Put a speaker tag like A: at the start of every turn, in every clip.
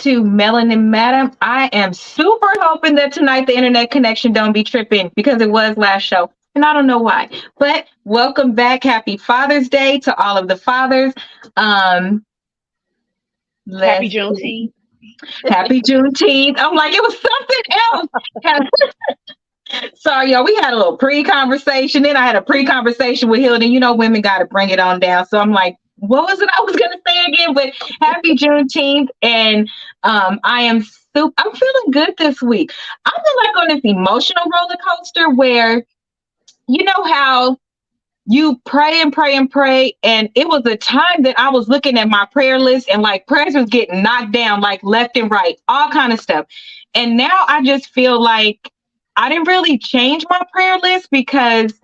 A: to Melanin Madam. I am super hoping that tonight the internet connection don't be tripping because it was last show. And I don't know why. But welcome back. Happy Father's Day to all of the fathers. Um,
B: Happy
A: let's see.
B: Juneteenth.
A: Happy Juneteenth. I'm like, it was something else. Sorry, y'all. We had a little pre-conversation. Then I had a pre-conversation with Hilda. You know, women got to bring it on down. So I'm like, what was it I was going to say again? But happy Juneteenth. And I'm feeling good this week. I feel like on this emotional roller coaster where, you know how you pray and pray and pray. And it was a time that I was looking at my prayer list and like prayers was getting knocked down, like left and right, all kind of stuff. And now I just feel like I didn't really change my prayer list because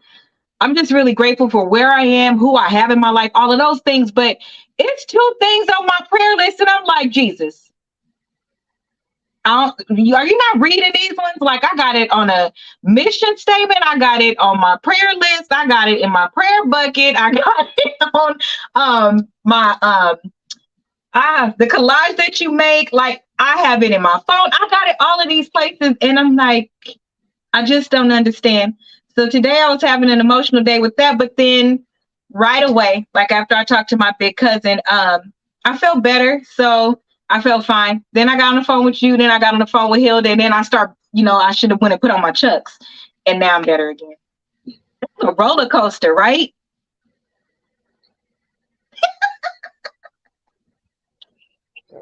A: I'm just really grateful for where I am, who I have in my life, all of those things. But it's two things on my prayer list. And I'm like, Jesus, are you not reading these ones? Like I got it on a mission statement. I got it on my prayer list. I got it in my prayer bucket. I got it on my the collage that you make. Like I have it in my phone. I got it all of these places. And I'm like, I just don't understand. So today I was having an emotional day with that, but then right away, like after I talked to my big cousin, I felt better. So I felt fine. Then I got on the phone with you. Then I got on the phone with Hilda. And then I should have went and put on my chucks. And now I'm better again. It's a roller coaster, right?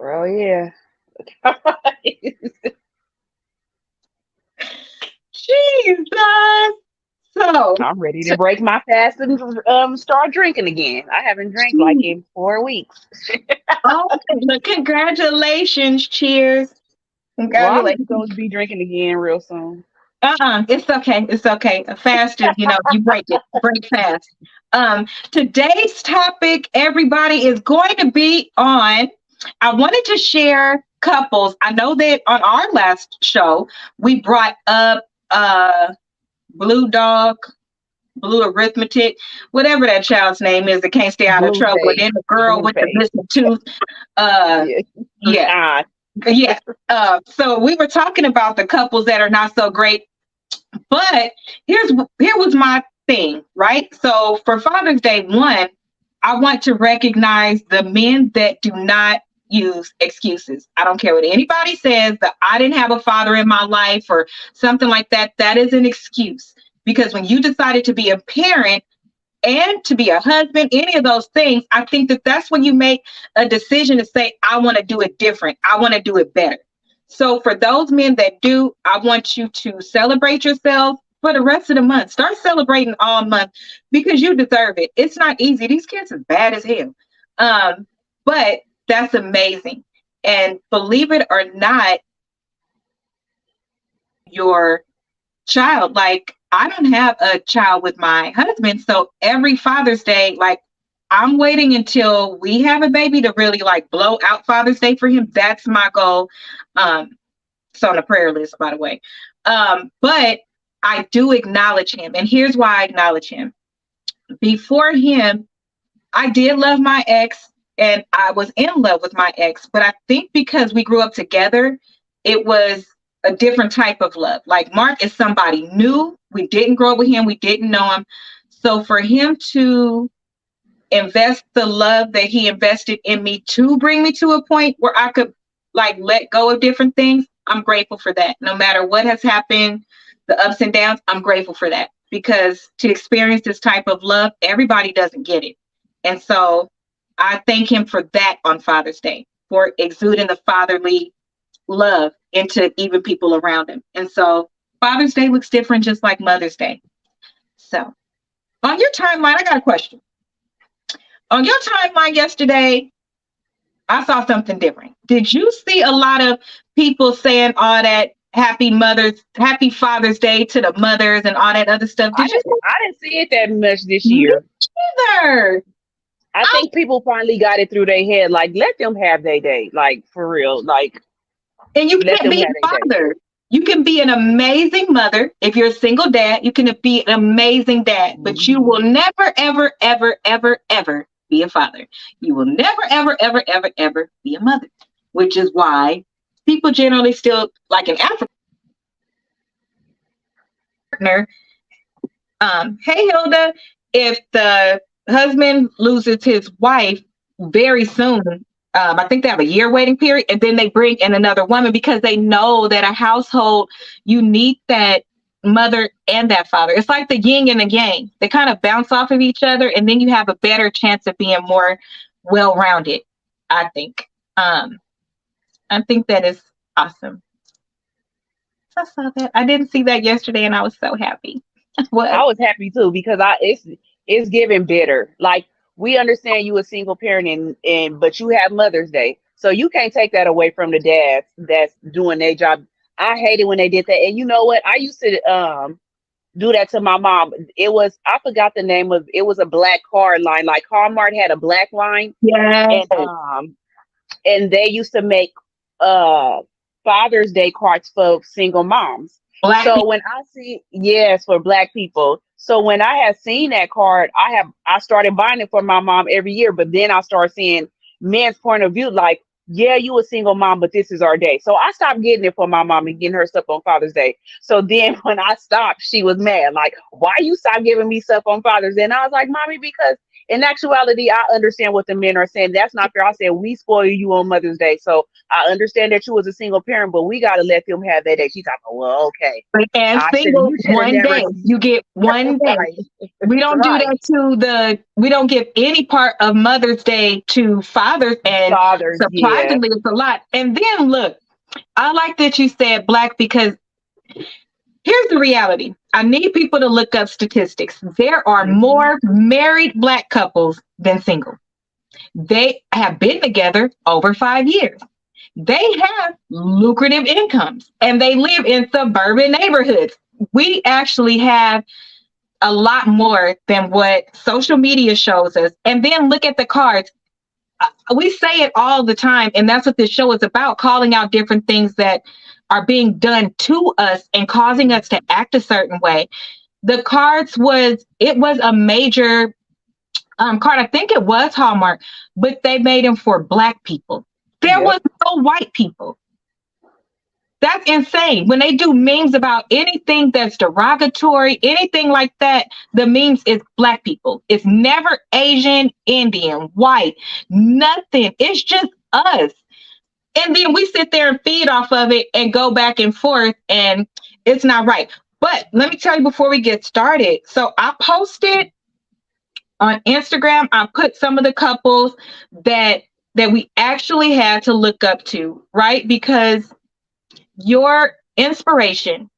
B: Oh yeah.
A: Jesus. So
B: I'm ready to break my fast and start drinking again. I haven't drank like
A: geez.
B: in 4 weeks.
A: Oh, congratulations. Cheers.
B: Well, I'm
A: Congratulations.
B: going to be drinking again real soon.
A: It's okay. It's okay. Fast is, you break fast. Today's topic, everybody, is going to be on. I wanted to share couples. I know that on our last show, we brought up Blue Dog, Blue Arithmetic, whatever that child's name is that can't stay out of trouble. And
B: Blueface.
A: then the girl with the
B: Blueface.
A: missing tooth. Uh,
B: Yeah.
A: yeah,
B: God.
A: yeah. So we were talking about the couples that are not so great. But here was my thing, right? So for Father's Day, one, I want to recognize the men that do not use excuses. I don't care what anybody says that I didn't have a father in my life or something like that. That is an excuse because when you decided to be a parent and to be a husband, any of those things, I think that that's when you make a decision to say, I want to do it different. I want to do it better. So for those men that do, I want you to celebrate yourself for the rest of the month. Start celebrating all month because you deserve it. It's not easy. These kids are bad as hell. But that's amazing. And believe it or not, your child, like I don't have a child with my husband. So every Father's Day, like I'm waiting until we have a baby to really like blow out Father's Day for him. That's my goal. It's on the prayer list, by the way. But I do acknowledge him. And here's why I acknowledge him. Before him, I did love my ex and I was in love with my ex. But I think because we grew up together, it was a different type of love. Like Mark is somebody new. We didn't grow up with him. We didn't know him. So for him to invest the love that he invested in me to bring me to a point where I could like let go of different things, I'm grateful for that. No matter what has happened, the ups and downs, I'm grateful for that because to experience this type of love, everybody doesn't get it. And so I thank him for that on Father's Day, for exuding the fatherly love into even people around him. And so Father's Day looks different just like Mother's Day. So on your timeline, I got a question. On your timeline yesterday, I saw something different. Did you see a lot of people saying all that happy Father's Day to the mothers and all that other stuff? Did you see
B: I didn't see it that much this
A: me
B: year.
A: either?
B: I think people finally got it through their head. Like, let them have their day. Like, for real. Like,
A: And you
B: let
A: can't
B: them
A: be
B: have
A: a
B: their day.
A: father. You can be an amazing mother. If you're a single dad, you can be an amazing dad, but you will
B: Mhm.
A: never, ever, ever, ever, ever be a father. You will never, ever, ever, ever, ever be a mother. which is why people generally still like an African partner. Hey Hilda, if the husband loses his wife very soon, I think they have a year waiting period, and then they bring in another woman because they know that a household, you need that mother and that father. It's like the yin and the yang. They kind of bounce off of each other, and then you have a better chance of being more well rounded, I think. I think that is awesome. I saw that. I didn't see that yesterday, and I was so happy.
B: I
A: What?
B: was happy too because it's giving bitter. Like we understand you a single parent and but you have Mother's Day. So you can't take that away from the dads that's doing their job. I hated when they did that. And you know what? I used to do that to my mom. It was I forgot the name of it was a black card line. Like Hallmark had a black line
A: Yes.
B: and they used to make uh Father's Day cards for single moms.
A: Black
B: So
A: people.
B: when I see yes for black people, so when I had seen that card, I started buying it for my mom every year. But then I started seeing men's point of view, like, yeah, you a single mom, but this is our day. So I stopped getting it for my mom and getting her stuff on Father's Day. So then when I stopped, she was mad, like, why you stop giving me stuff on Father's Day? And I was like, mommy, because in actuality, I understand what the men are saying. That's not fair. I said, we spoil you on Mother's Day. So I understand that you was a single parent, but we got to let them have that day. She's like, oh, well, okay.
A: And single
B: You should have
A: one
B: never,
A: day. You get one day.
B: right,
A: We don't do
B: right.
A: that to we don't give any part of Mother's Day to fathers, and
B: Fathers, yeah.
A: surprisingly it's a lot. And then look, I like that you said black because here's the reality. I need people to look up statistics. There are
B: Hmm.
A: more married black couples than single. They have been together over 5 years. They have lucrative incomes and they live in suburban neighborhoods. We actually have a lot more than what social media shows us. And then look at the cards. We say it all the time, and that's what this show is about, calling out different things that are being done to us and causing us to act a certain way. The cards was it was a major card. I think it was Hallmark, but they made them for black people. There
B: Yep.
A: was no white people. That's insane. When they do memes about anything that's derogatory, anything like that, the memes is black people. It's never Asian, Indian, white, nothing. It's just us. And then we sit there and feed off of it and go back and forth, and it's not right. But let me tell you before we get started. So I posted on Instagram, I put some of the couples that we actually had to look up to, right? Because your inspiration,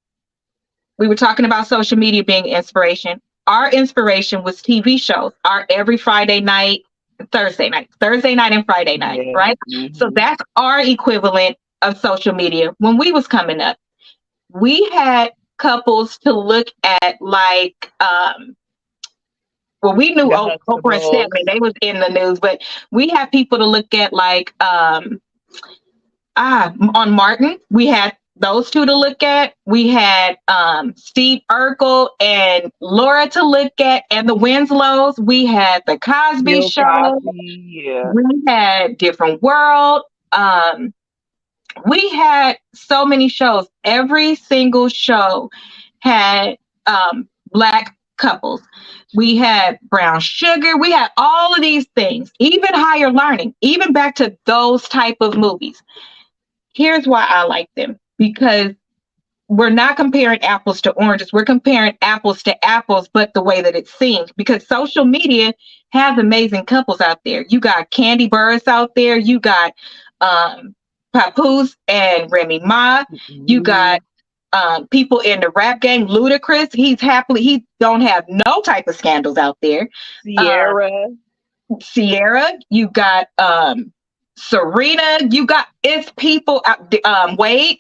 A: we were talking about social media being inspiration. Our inspiration was TV shows, our every Thursday night and Friday night,
B: Yeah.
A: right? So
B: Hmm.
A: that's our equivalent of social media. When we was coming up, we had couples to look at like, well, we knew
B: The
A: Oprah and Stedman,
B: Huxtables.
A: they was in the news, but we had people to look at like, on Martin, we had those two to look at. We had Steve Urkel and Laura to look at, and the Winslows. We had the Cosby
B: Bill
A: Show.
B: Cosby. Yeah.
A: We had Different World. We had so many shows. Every single show had black couples. We had Brown Sugar. We had all of these things. Even Higher Learning. Even back to those type of movies. Here's why I like them, because we're not comparing apples to oranges. We're comparing apples to apples, but the way that it seems, because social media has amazing couples out there. You got Candy Burris out there. You got Papoose and Remy Ma. You got
B: Hmm.
A: people in the rap game. Ludacris, he don't have no type of scandals out there. Uh,
B: Sierra.
A: Sierra, you got Serena, you got it's people out Wade,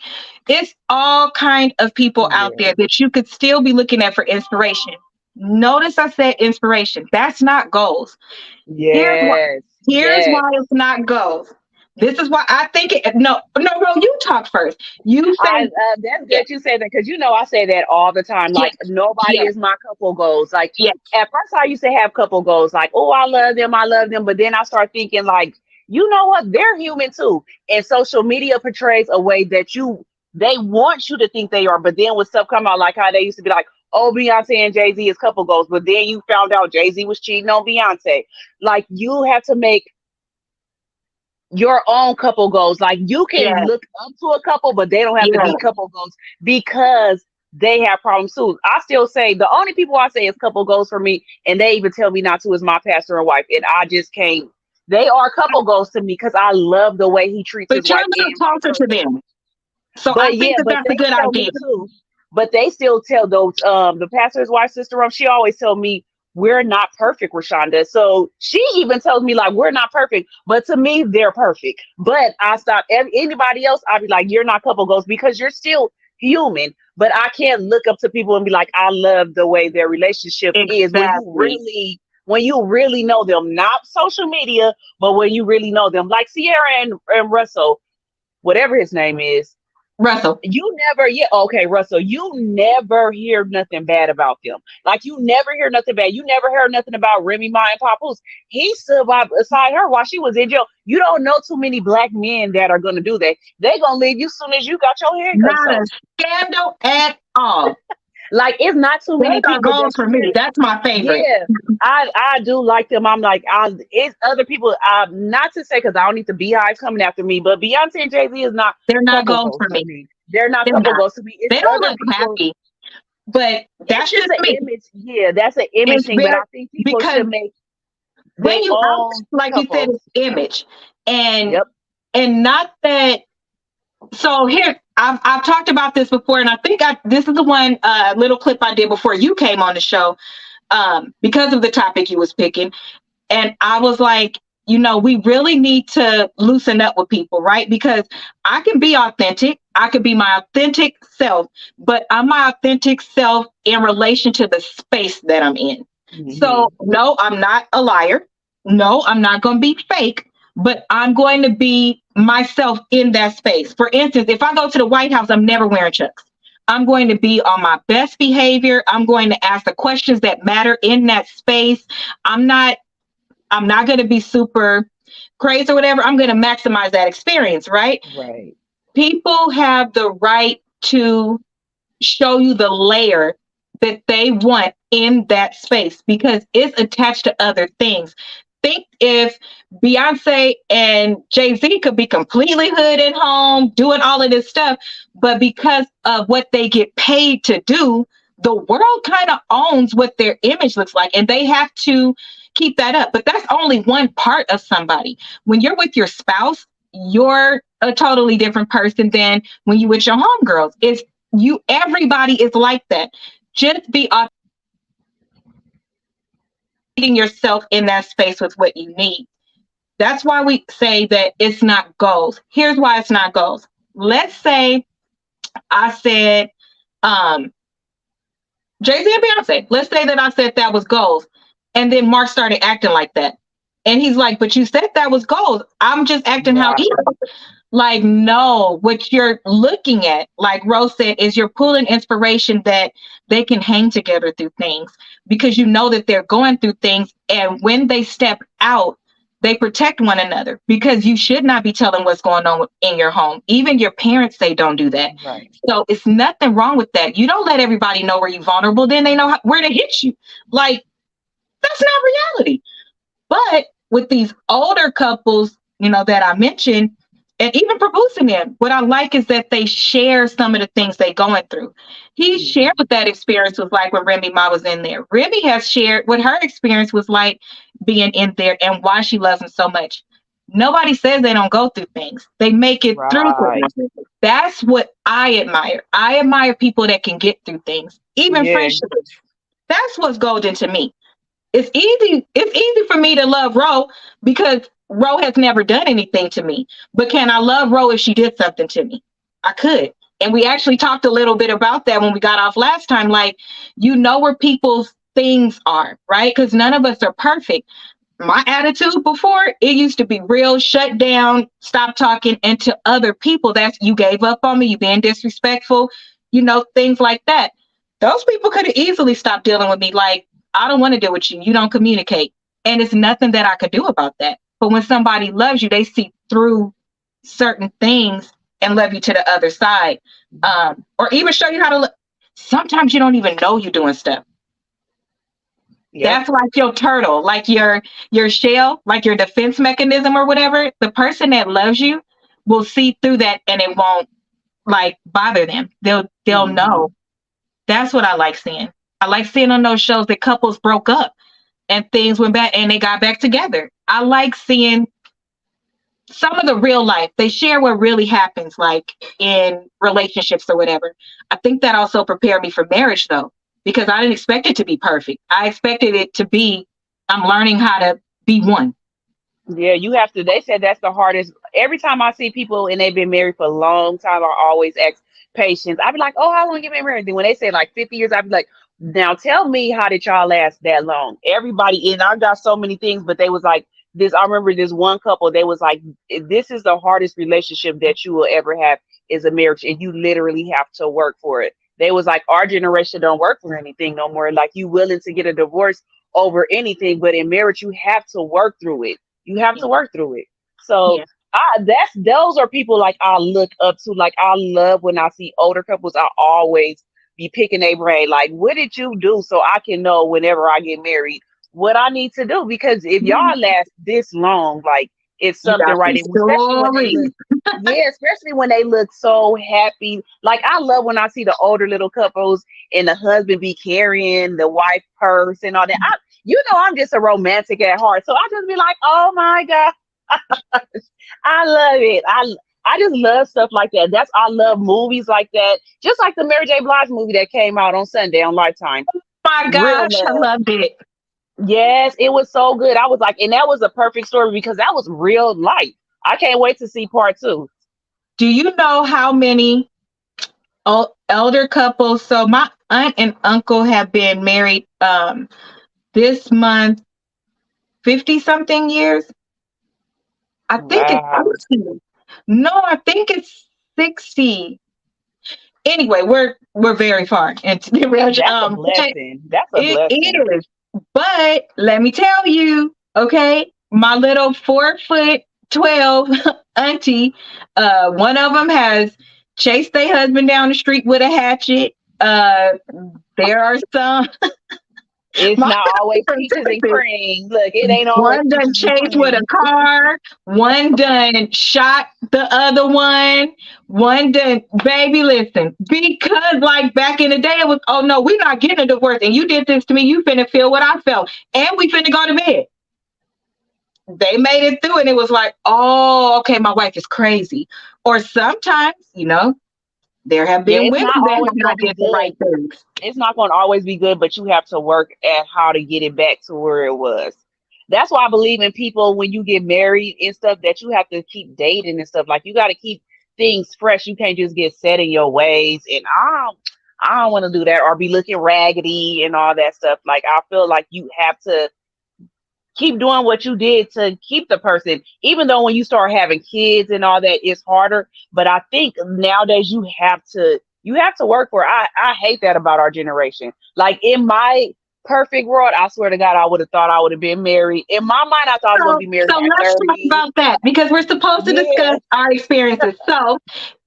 A: it's all kind of people out
B: Yeah.
A: there that you could still be looking at for inspiration. Notice I said inspiration. That's not goals. Here's why
B: Yes.
A: here's
B: Yes.
A: why it's not goals. This is why I think no, you talk first. You say
B: That's
A: yeah,
B: good you say that because I say that all the time.
A: yeah,
B: Like nobody
A: yeah,
B: is my couple goals. Like
A: yeah.
B: at first I used to have couple goals. Like, oh, I love them, but then I start thinking like you know what? They're human too. And social media portrays a way that they want you to think they are, but then when stuff come out, like how they used to be like, oh, Beyonce and Jay-Z is couple goals, but then you found out Jay-Z was cheating on Beyonce. Like, you have to make your own couple goals. Like, you can
A: Yeah,
B: look up to a couple, but they don't have to
A: yeah.
B: be couple goals because they have problems too. I still say the only people I say is couple goals for me, and they even tell me not to, is my pastor and wife, and I just can't. They are couple goals to me because I love the way he treats his
A: But you're
B: wife
A: a little
B: and vice
A: closer to
B: versa.
A: them. So I
B: But
A: think
B: yeah,
A: that
B: but
A: that's a
B: they
A: good
B: tell
A: idea.
B: me too. But they still tell those the pastor's wife, sister she always tell me we're not perfect, Rashonda. So she even tells me like we're not perfect, but to me they're perfect. But I stop anybody else. I'd be like, you're not couple goals because you're still human. But I can't look up to people and be like, I love the way their relationship is
A: Exactly.
B: when you really know them, not social media, but when you really know them, like Sierra and Russell, whatever his name is.
A: Russell.
B: You never, yeah, okay, Russell, you never hear nothing bad about them. Like, you never hear nothing bad. You never heard nothing about Remy Ma and Papoose. He stood by beside her while she was in jail. You don't know too many black men that are gonna do that. They gonna leave you soon as you got your handcuffs
A: Not a
B: on.
A: scandal at all.
B: Like, it's not too
A: Those
B: many
A: are
B: people
A: goals
B: that
A: for
B: you
A: me.
B: hear.
A: That's my favorite.
B: Yeah, I do like them. I'm like, it's other people. Not to say because I don't need the beehive coming after me, but Beyonce and Jay-Z is not
A: They're not
B: couple
A: goals
B: goals
A: for
B: to
A: me.
B: me. They're not
A: They're
B: couple
A: not.
B: goals to me. It's
A: They don't
B: other
A: look
B: people.
A: happy, but
B: It's
A: that's
B: just
A: just
B: an
A: me.
B: image. Yeah, that's an image
A: It's
B: thing. But
A: very
B: I think people
A: because
B: should make
A: when
B: their
A: you out,
B: own
A: like you said,
B: couples.
A: it's image, and
B: Yep.
A: not that. So here, I've talked about this before, and I think this is the one little clip I did before you came on the show, because of the topic you was picking. And I was like, we really need to loosen up with people, right? Because I can be authentic. I could be my authentic self, but I'm my authentic self in relation to the space that I'm in. So,
B: Hmm.
A: no, I'm not a liar. No, I'm not going to be fake, but I'm going to be myself in that space. For instance, if I go to the White House, I'm never wearing chucks. I'm going to be on my best behavior. I'm going to ask the questions that matter in that space. I'm not I'm not going to be super crazy or whatever. I'm going to maximize that experience, right?
B: Right.
A: People have the right to show you the layer that they want in that space because it's attached to other things. Think if Beyonce and Jay-Z could be completely hood at home, doing all of this stuff, but because of what they get paid to do, the world kind of owns what their image looks like, and they have to keep that up. But that's only one part of somebody. When you're with your spouse, you're a totally different person than when you with your homegirls. It's everybody is like that. Just be authentic yourself in that space with what you need. That's why we say that it's not goals. Here's why it's not goals. Let's say I said um Jay-Z and Beyonce. Let's say that I said that was goals. And then Mark started acting like that. And he's like, but you said that was goals. I'm just acting how he
B: Right.
A: is. Like, no, what you're looking at, like Rose said, is you're pulling inspiration that they can hang together through things because you know that they're going through things. And when they step out, they protect one another because you should not be telling what's going on in your home. Even your parents say don't do that.
B: Right.
A: So it's nothing wrong with that. You don't let everybody know where you're vulnerable, then they know where to hit you. Like, that's not reality. But with these older couples, that I mentioned, and even producing them, what I like is that they share some of the things they're going through. He shared
B: Hmm.
A: what that experience was like when Remy Ma was in there. Remy has shared what her experience was like being in there and why she loves him so much. Nobody says they don't go through things. They make it through
B: Right.
A: things. That's what I admire. I admire people that can get through things, even
B: Yeah.
A: friendships. That's what's golden to me. It's easy for me to love Ro because Ro has never done anything to me. But can I love Ro if she did something to me? I could. And we actually talked a little bit about that when we got off last time. Like, where people's things are, right? Because none of us are perfect. My attitude before, it used to be real shut down, stop talking, and to other people, that's you gave up on me, you being disrespectful, things like that. Those people could have easily stopped dealing with me. Like, I don't want to deal with you. You don't communicate. And it's nothing that I could do about that. But when somebody loves you, they see through certain things and love you to the other side. Or even show you how to look. Sometimes you don't even know you're doing stuff.
B: Yep.
A: That's like your turtle, like your shell, like your defense mechanism or whatever. The person that loves you will see through that and it won't like bother them. They'll
B: Hmm.
A: know. That's what I like seeing. I like seeing on those shows that couples broke up and things went back and they got back together. I like seeing some of the real life. They share what really happens, like in relationships or whatever. I think that also prepared me for marriage, though, because I didn't expect it to be perfect. I expected it to be, I'm learning how to be one.
B: Yeah, you have to. They said that's the hardest. Every time I see people and they've been married for a long time, I always ask patience. I'd be like, "Oh, how long you been married?" Then when they say like 50 years, I'd be like, "Now tell me, how did y'all last that long?" Everybody, and I got so many things, but they was like this. I remember this one couple. They was like, "This is the hardest relationship that you will ever have is a marriage, and you literally have to work for it." They was like, "Our generation don't work for anything no more. Like you willing to get a divorce over anything, but in marriage, you have to work through it." You have
A: Yeah.
B: to work through it. So
A: Yeah.
B: that's those are people like I look up to. Like I love when I see older couples. I always be picking their brain. Like, what did you do so I can know whenever I get married what I need to do? Because if y'all last this long, like it's
A: You
B: something
A: got some
B: right. And especially when they look,
A: stories.
B: yeah, especially when they look so happy. Like I love when I see the older little couples and the husband be carrying the wife purse and all that. I'm just a romantic at heart. So I just be like, oh my God, I love it. I just love stuff like that. I love movies like that. Just like the Mary J. Blige movie that came out on Sunday on Lifetime.
A: My
B: Real
A: gosh, I
B: love.
A: loved it.
B: Yes, it was so good. I was like, and that was a perfect story because that was real life. I can't wait to see part two.
A: Do you know how many elder couples? So my aunt and uncle have been married this month 50 something years. I think it's
B: Wow.
A: 60. No, I think it's 60. Anyway, we're very far into the marriage.
B: That's a
A: But
B: blessing. That's a
A: it
B: blessing.
A: is. But let me tell you, okay, my little 4'12" auntie, one of them has chased their husband down the street with a hatchet. Uh, there are some.
B: It's
A: My
B: not always
A: from
B: peaches and
A: Texas.
B: cream. Look, it ain't always
A: One done
B: peaches and
A: chased with a
B: cream.
A: car. One done shot the other one. One done, baby, listen, because like back in the day, it was, oh no, we're not getting a divorce. And you did this to me. You finna feel what I felt. And we finna go to bed. They made it through and it was like, oh, okay, my wife is crazy. Or sometimes, there have
B: Yeah,
A: been
B: it's
A: women
B: not
A: that
B: always
A: have
B: gonna
A: not
B: be
A: did the right
B: good.
A: things.
B: It's not going to always be good, but you have to work at how to get it back to where it was. That's why I believe in people when you get married and stuff that you have to keep dating and stuff. Like you got to keep things fresh. You can't just get set in your ways. And I don't want to do that or be looking raggedy and all that stuff. Like I feel like you have to keep doing what you did to keep the person, even though when you start having kids and all that, it's harder. But I think nowadays you have to work for it. I hate that about our generation. Like in my perfect world, I swear to God, I would have thought I would have been married. In my mind, I thought I was gonna
A: So,
B: be married
A: so
B: by
A: let's talk
B: 30.
A: about that because we're supposed to
B: Yeah.
A: discuss our experiences. So,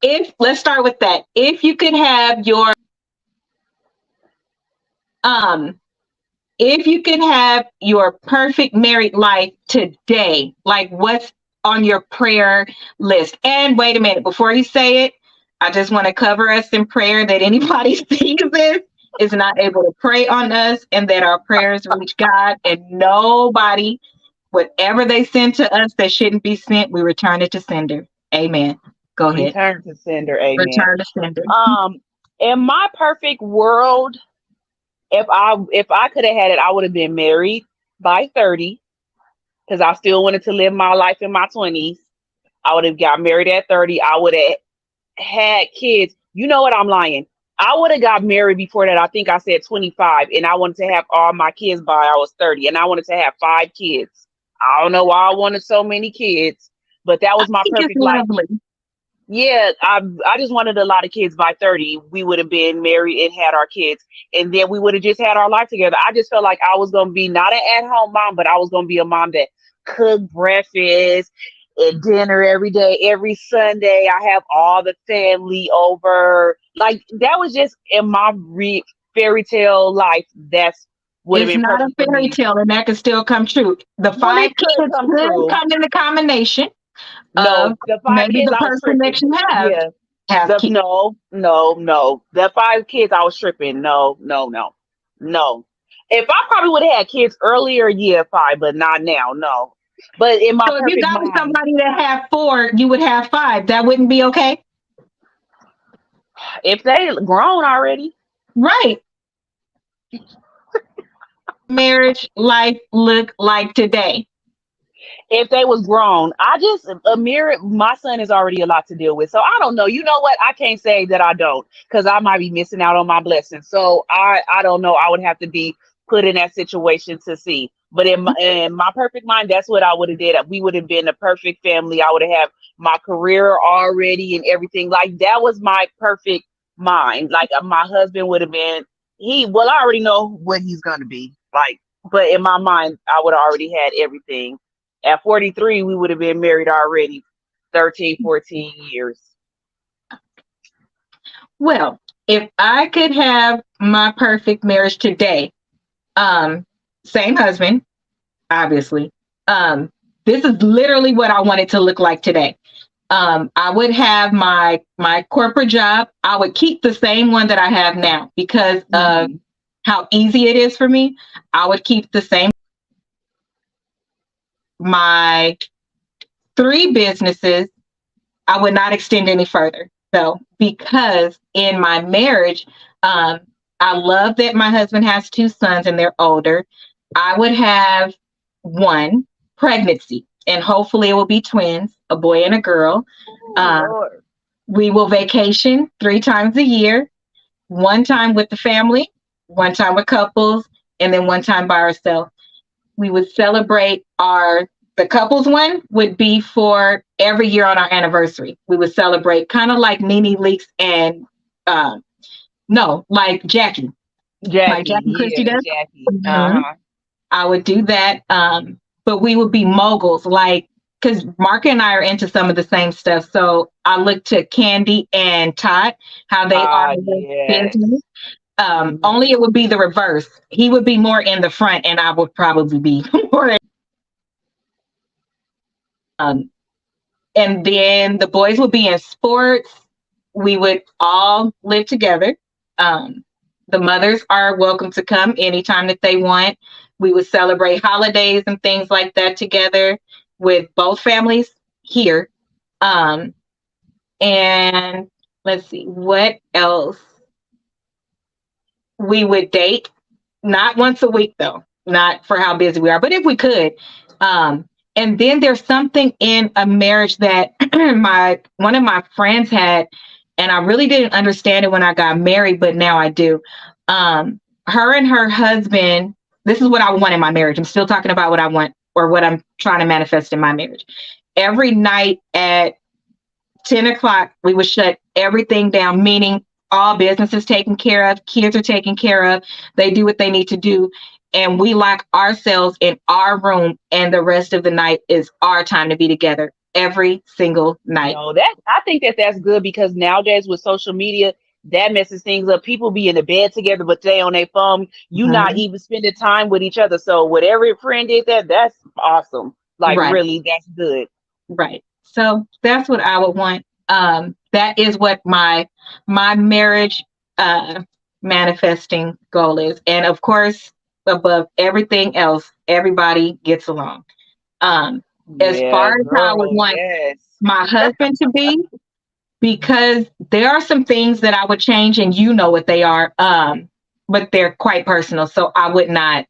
A: if let's start with that. If you could have um if you could have your perfect married life today, like what's on your prayer list? And wait a minute, before you say it, I just want to cover us in prayer that anybody sees this is not able to pray on us and that our prayers reach God and nobody, whatever they send to us that shouldn't be sent, we return it to sender. Amen. Go ahead.
B: Return to sender, amen.
A: Return to sender.
B: Um, in my perfect world, if I could have had it, I would have been married by 30 because I still wanted to live my life in my 20s. I would have got married at 30. I would have had kids. You know what? I'm lying. I would have got married before that. I think I said 25, and I wanted to have all my kids by I was 30, and I wanted to have 5 kids. I don't know why I wanted so many kids, but that
A: I
B: was my
A: think it's
B: perfect life.
A: lovely.
B: Yeah, I just wanted a lot of kids by 30. We would have been married and had our kids, and then we would have just had our life together. I just felt like I was going to be not an at home mom, but I was going to be a mom that cook breakfast and dinner every day. Every Sunday, I have all the family over. Like that was just in my fairy tale life. That's would have
A: It's
B: been
A: not a
B: perfect for
A: fairy
B: me.
A: tale, and that can still come true. The
B: Well,
A: five
B: it could
A: kids
B: come
A: could
B: true.
A: come in the combination of
B: No, the five
A: maybe
B: kids,
A: the
B: I was
A: person that
B: tripping.
A: you
B: Yeah.
A: have
B: The
A: kids.
B: no, no, no. The five kids, I was tripping. No, no, no, no. If I probably would have had kids earlier, yeah, five, but not now. No. But in my
A: So if you
B: perfect
A: got with
B: mind,
A: somebody that have four, you would have five. That wouldn't be okay,
B: if they grown already,
A: right? Marriage life look like today?
B: if they was grown, I just Amir, my son is already a lot to deal with. So I don't know. You know what? I can't say that I don't, because I might be missing out on my blessings. So I don't know. I would have to be put in that situation to see. But in my perfect mind, that's what I would have did. We would have been a perfect family. I would have had my career already and everything. Like that was my perfect mind. Like my husband would have been well, I already know what he's gonna be. Like, but in my mind, I would have already had everything. At 43, we would have been married already 13, 14 years.
A: Well, if I could have my perfect marriage today, um, same husband, obviously. Um, this is literally what I want it to look like today. I would have my corporate job. I would keep the same one that I have now because of
B: Mm-hmm.
A: how easy it is for me. I would keep the same. My three businesses, I would not extend any further. So, because in my marriage, um, I love that my husband has two sons and they're older. I would have one pregnancy, and hopefully it will be twins, a boy and a girl.
B: Oh,
A: Uh,
B: Lord.
A: we will vacation 3 times a year, one time with the family, one time with couples, and then one time by ourselves. We would celebrate the couples one would be for every year on our anniversary. We would celebrate kind of like Nene Leaks and uh, no, like Jackie
B: Jackie.
A: Christie
B: Yeah,
A: does.
B: Jackie.
A: Mhm.
B: Uh-huh.
A: I would do that. But we would be moguls, like because Mark and I are into some of the same stuff. So I look to Candy and Todd, how they are
B: Ah,
A: with business.
B: yes. Hmm.
A: Only it would be the reverse. He would be more in the front, and I would probably be more. Um, and then the boys would be in sports. We would all live together. Um, the mothers are welcome to come anytime that they want. We would celebrate holidays and things like that together with both families here. Um, and let's see, what else? We would date, not once a week though, not for how busy we are, but if we could. Um, and then there's something in a marriage that my one of my friends had, and I really didn't understand it when I got married, but now I do. Her and her husband, this is what I want in my marriage. I'm still talking about what I want or what I'm trying to manifest in my marriage. Every night at 10 o'clock, we would shut everything down, meaning all businesses taken care of, kids are taken care of, they do what they need to do. And we lock ourselves in our room, and the rest of the night is our time to be together every single night.
B: No, that I think that that's good because nowadays with social media, that messes things up. People be in the bed together, but they on their phone. You not
A: Mhm.
B: even spending time with each other. So whatever your friend did, that's awesome. Like
A: Right,
B: really, that's good.
A: right. So that's what I would want. That is what my marriage manifesting goal is. And of course, above everything else, everybody gets along. Um, as far
B: Yeah,
A: as how I would
B: girl.
A: want
B: Yes.
A: my husband to be, because there are some things that I would change, and you know what they are, but they're quite personal. So I would not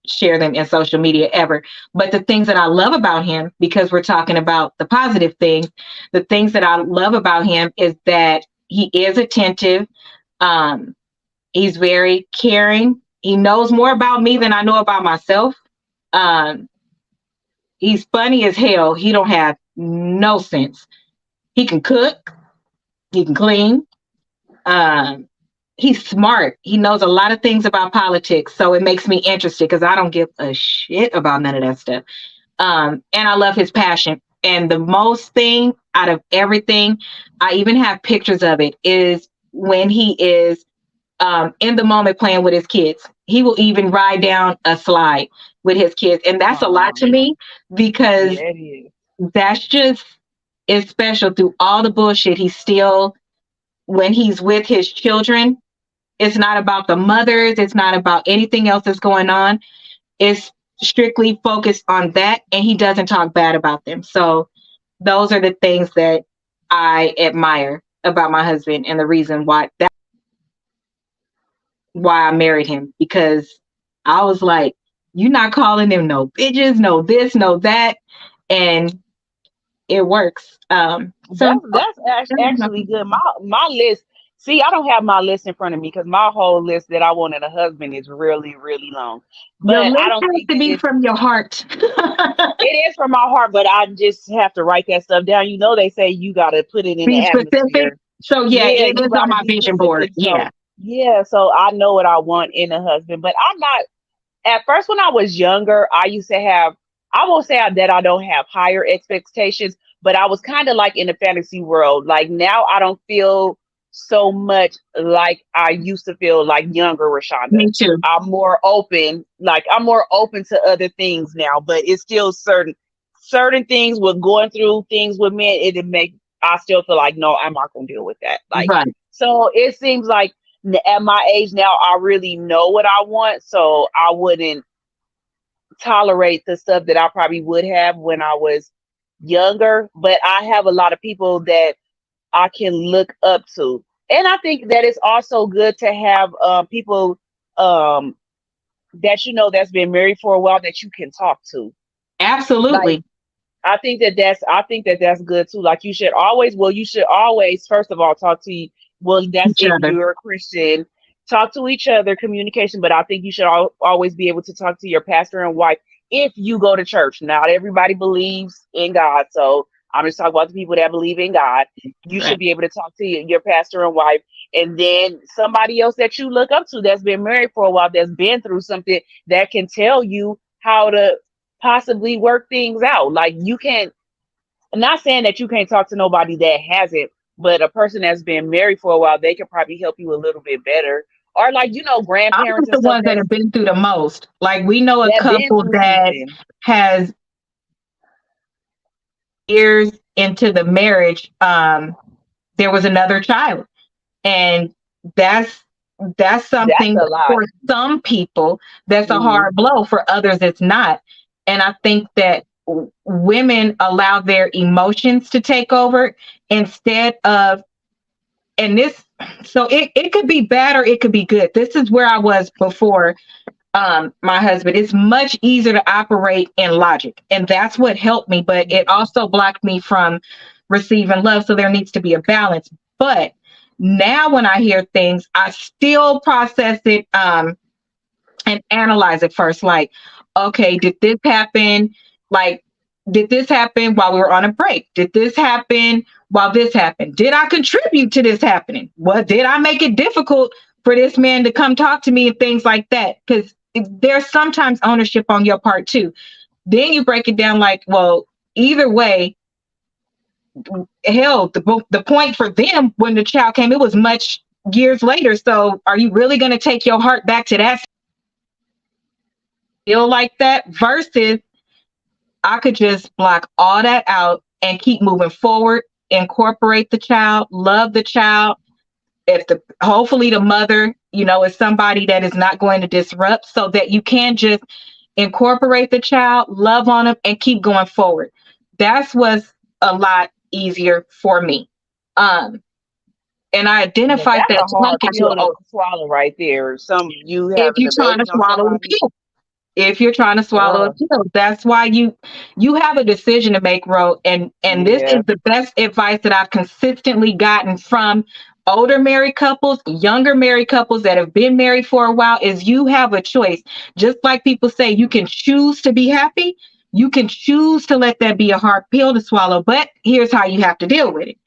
A: share them in social media ever. But the things that I love about him, because we're talking about the positive things, the things that I love about him is that he is attentive. Um, he's very caring. He knows more about me than I know about myself. Um, he's funny as hell. He don't have no sense. He can cook. He can clean. Um, he's smart. He knows a lot of things about politics. So it makes me interested because I don't give a shit about none of that stuff. And I love his passion. And the most thing out of everything, I even have pictures of it, is when he is in the moment playing with his kids. He will even ride down a slide with his kids. And that's a lot to
B: Oh,
A: me because
B: yeah, it is.
A: that's just is special through all the bullshit. He's still, when he's with his children, it's not about the mothers, it's not about anything else that's going on. It's strictly focused on that, and he doesn't talk bad about them. So those are the things that I admire about my husband, and the reason why I married him, because I was like, you're not calling them no bitches, no this, no that, and it works. So
B: Actually good. My list. See, I don't have my list in front of me because my whole list that I wanted a husband is really really long.
A: your
B: But I
A: list
B: don't
A: has
B: think
A: to
B: that
A: be from your heart.
B: it is from my heart. But I just have to write that stuff down. You know, they say you got to put it in
A: Be
B: the
A: specific.
B: atmosphere.
A: So yeah,
B: Yeah,
A: it
B: you
A: is
B: got
A: on
B: to
A: my
B: be
A: vision board.
B: specific.
A: Yeah,
B: So yeah, so I know what I want in a husband. But I'm not. At first, when I was younger, I used to have. I won't say that I don't have higher expectations, but I was kind of like in the fantasy world. Like now, I don't feel so much like I used to feel like younger Rashonda.
A: me too.
B: I'm more open. Like I'm more open to other things now, but it's still certain things with going through things with men. It make I still feel like no, I'm not gonna deal with that. Like
A: Right.
B: so, it seems like at my age now, I really know what I want, so I wouldn't tolerate the stuff that I probably would have when I was younger. But I have a lot of people that I can look up to, and I think that it's also good to have people um, that you know that's been married for a while that you can talk to. Like
A: Absolutely.
B: I think that that's good too. Like you should always first of all talk to well that's
A: Each
B: if
A: other.
B: you're a Christian, talk to each other, communication. But I think you should always be able to talk to your pastor and wife if you go to church. Not everybody believes in God, so I'm just talking about the people that believe in God. You should
A: Right.
B: be able to talk to your pastor and wife, and then somebody else that you look up to that's been married for a while, that's been through something, that can tell you how to possibly work things out. Like you can't, I'm not saying that you can't talk to nobody that hasn't, but a person that's been married for a while, they can probably help you a little bit better. Or like,
A: I'm
B: grandparents
A: with
B: and
A: the
B: stuff
A: ones that have been through the most. Like we know a
B: that been
A: couple
B: through
A: that
B: something.
A: has years into the marriage, there was another child, and that's that's
B: That's
A: something
B: a lot.
A: for some people that's a
B: Hmm.
A: hard blow. For others, it's not. And I think that women allow their emotions to take over instead of, and this, so it could be bad or it could be good. This is where I was before my husband. It's much easier to operate in logic, and that's what helped me, but it also blocked me from receiving love. So there needs to be a balance. But now when I hear things, I still process it, and analyze it first. Like, okay, did this happen? Like, did this happen while we were on a break? Did this happen while this happened? Did I contribute to this happening? What did I make it difficult for this man to come talk to me and things like that? Because there's sometimes ownership on your part too. Then you break it down like, well, either way, hell, the point for them when the child came, it was much years later. So are you really going to take your heart back to that, feel like that, versus I could just block all that out and keep moving forward, incorporate the child, love the child. If the hopefully the mother, is somebody that is not going to disrupt, so that you can just incorporate the child, love on them, and keep going forward. That's was a lot easier for me. Um, and I
B: Yeah,
A: identified
B: that's
A: that
B: a hard
A: talking to
B: pill
A: an
B: to
A: older,
B: swallow right there. Some you
A: if
B: having
A: you're
B: a
A: trying to
B: baby on
A: swallow the
B: somebody.
A: pill, if you're trying to swallow a
B: Ugh,
A: pill, that's why you have a decision to make, Ro. And this is
B: yeah.
A: the best advice that I've consistently gotten from older married couples, younger married couples that have been married for a while, is you have a choice. Just like people say, you can choose to be happy, you can choose to let that be a hard pill to swallow, but here's how you have to deal with it.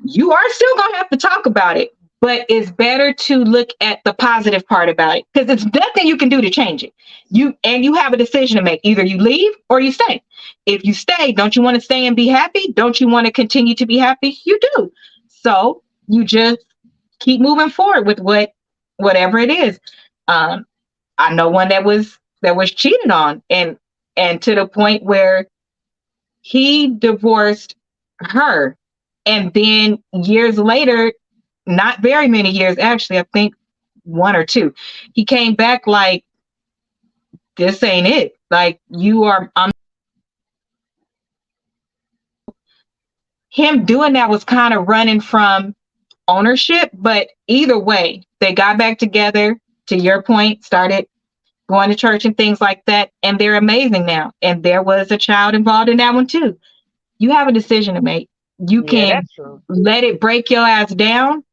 A: You are still going to have to talk about it, but it's better to look at the positive part about it because it's nothing you can do to change it. You have a decision to make. Either you leave or you stay. If you stay, don't you want to stay and be happy? Don't you want to continue to be happy? You do. So you just keep moving forward with whatever it is. Um, I know one that was cheated on, and to the point where he divorced her, and then years later, not very many years actually, I think one or two, he came back like, this ain't it. Like, you are him doing that was kind of running from ownership, but either way, they got back together, to your point, started going to church and things like that, and they're amazing now. And there was a child involved in that one too. You have a decision to make. You
B: Yeah,
A: can
B: that's true.
A: let it break your ass down,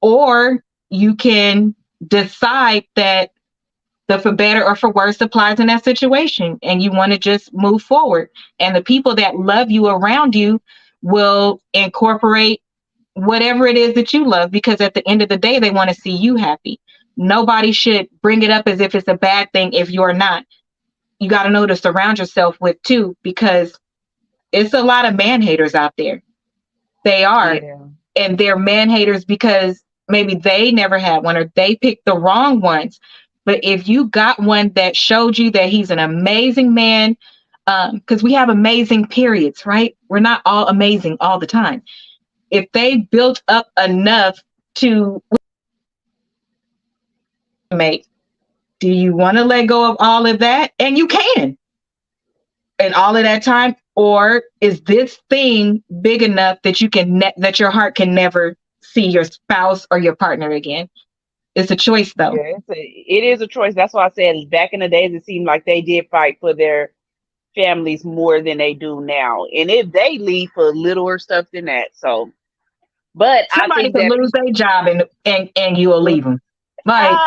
A: or you can decide that the for better or for worse applies in that situation, and you want to just move forward. And the people that love you around you will incorporate whatever it is that you love, because at the end of the day, they want to see you happy. Nobody should bring it up as if it's a bad thing if you're not. You got to know to surround yourself with too, because it's a lot of man haters out there. They are.
B: Yeah.
A: And they're man haters because maybe they never had one or they picked the wrong ones. But if you got one that showed you that he's an amazing man, because we have amazing periods, right? We're not all amazing all the time. If they built up enough to make, do you want to let go of all of that? And you can, and all of that time, or is this thing big enough that you can that your heart can never see your spouse or your partner again? It's a choice, though.
B: Yeah, it is a choice. That's why I said back in the days, it seemed like they did fight for their families more than they do now. And if they leave for littler stuff than that. So, but I
A: Somebody
B: think
A: could
B: that
A: lose their job and you will leave them. Like,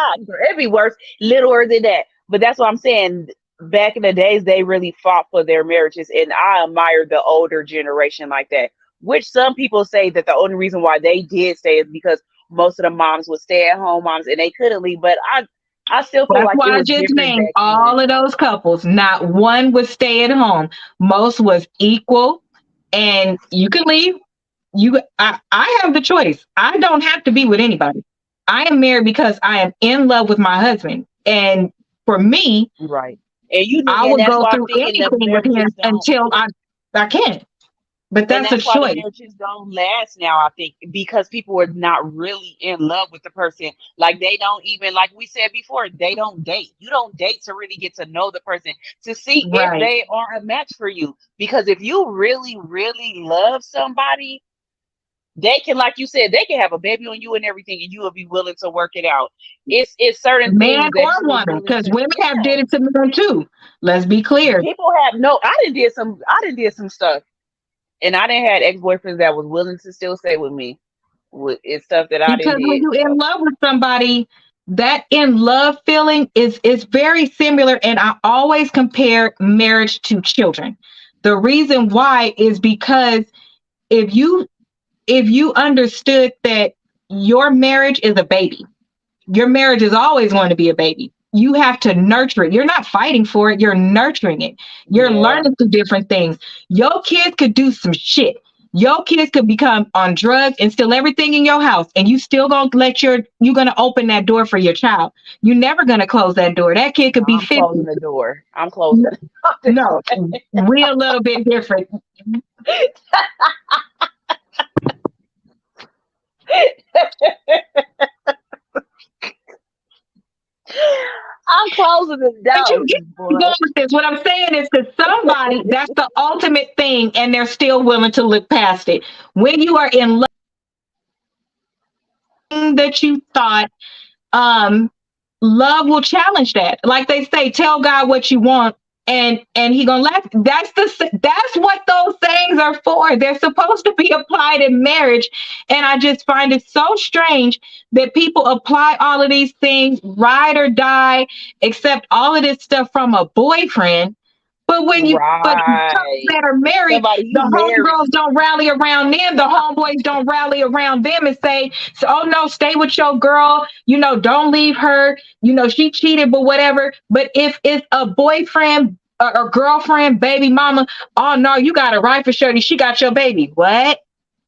B: it'd be worse, littler than that. But that's what I'm saying. Back in the days, they really fought for their marriages. And I admire the older generation like that, which some people say that the only reason why they did stay is because most of the moms would stay at home moms and they couldn't leave. But I still feel
A: that's
B: like it
A: why I
B: was
A: just
B: different
A: named
B: back then.
A: all of those couples. Not one would stay at home. Most was equal, and you can leave. I have the choice. I don't have to be with anybody. I am married because I am in love with my husband. And for me,
B: Right. And you know,
A: I
B: and
A: will
B: that's
A: go
B: why I'm
A: through
B: thinking the
A: anything with him
B: marriages don't.
A: until I can't. But
B: And
A: that's a
B: that's why the
A: choice.
B: marriages don't last now, I think, because people are not really in love with the person. Like they don't even, like we said before, they don't date. You don't date to really get to know the person to see if
A: Right.
B: they are a match for you. Because if you really, really love somebody, they can, like you said, they can have a baby on you and everything, and you will be willing to work it out. It's certain
A: Man
B: things that
A: or
B: you are
A: woman,
B: willing
A: because
B: to,
A: women have
B: yeah.
A: did it to men too. Let's be clear.
B: People have no. I didn't did some stuff, and I didn't had ex boyfriends that was willing to still stay with me. With it's stuff that I didn't
A: Because when
B: did.
A: you're in
B: So
A: love with somebody, that in love feeling is very similar. And I always compare marriage to children. The reason why is because if you if you understood that your marriage is a baby, your marriage is always going to be a baby. You have to nurture it. You're not fighting for it, you're nurturing it. You're
B: yeah,
A: learning through different things. Your kids could do some shit. Your kids could become on drugs and steal everything in your house, and you still gonna you gonna open that door for your child. You're never gonna close that door. That kid could be
B: I'm
A: 50.
B: closing the door. I'm closing. I'm just
A: No, we a little bit different.
B: I'm closing the
A: But you
B: door,
A: get where I'm
B: boy.
A: going with this. What I'm saying is to somebody, that's the ultimate thing, and they're still willing to look past it. When you are in love that you thought, um, love will challenge that. Like they say, tell God what you want, and he gonna laugh. That's what those things are for. They're supposed to be applied in marriage, and I just find it so strange that people apply all of these things, ride or die, accept all of this stuff from a boyfriend. But couples
B: Right.
A: that are married,
B: Somebody
A: the
B: you married.
A: homegirls don't rally around them. The homeboys don't rally around them and say, so, "Oh no, stay with your girl. Don't leave her. She cheated, but whatever." But if it's a boyfriend or girlfriend, baby mama, "Oh no, you got a right for shorty. She got your baby." What?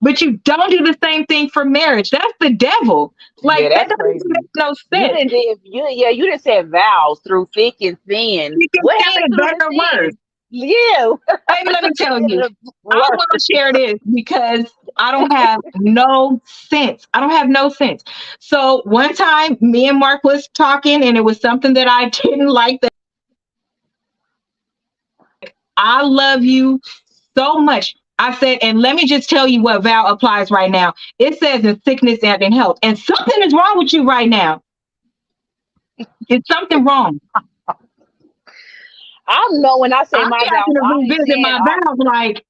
A: But you don't do the same thing for marriage. That's the devil.
B: Yeah,
A: Like that
B: that's
A: doesn't make
B: crazy.
A: no
B: You
A: sense.
B: didn't did you yeah, you didn't say vows through thick and thin.
A: You can
B: What
A: say
B: happened
A: it
B: through the
A: better words.
B: thin? Yeah,
A: Baby, let me tell you,
B: the
A: I
B: word.
A: want to share this because I don't have no sense. I don't have no sense. So one time, me and Mark was talking, and it was something that I didn't like. That I love you so much. I said, and let me just tell you what vow applies right now. It says in sickness and in health, and something is wrong with you right now. It's something wrong.
B: I know when I say
A: I'm
B: my
A: having
B: vows,
A: to
B: I ain't
A: revisit
B: saying
A: my
B: I
A: vows. Like,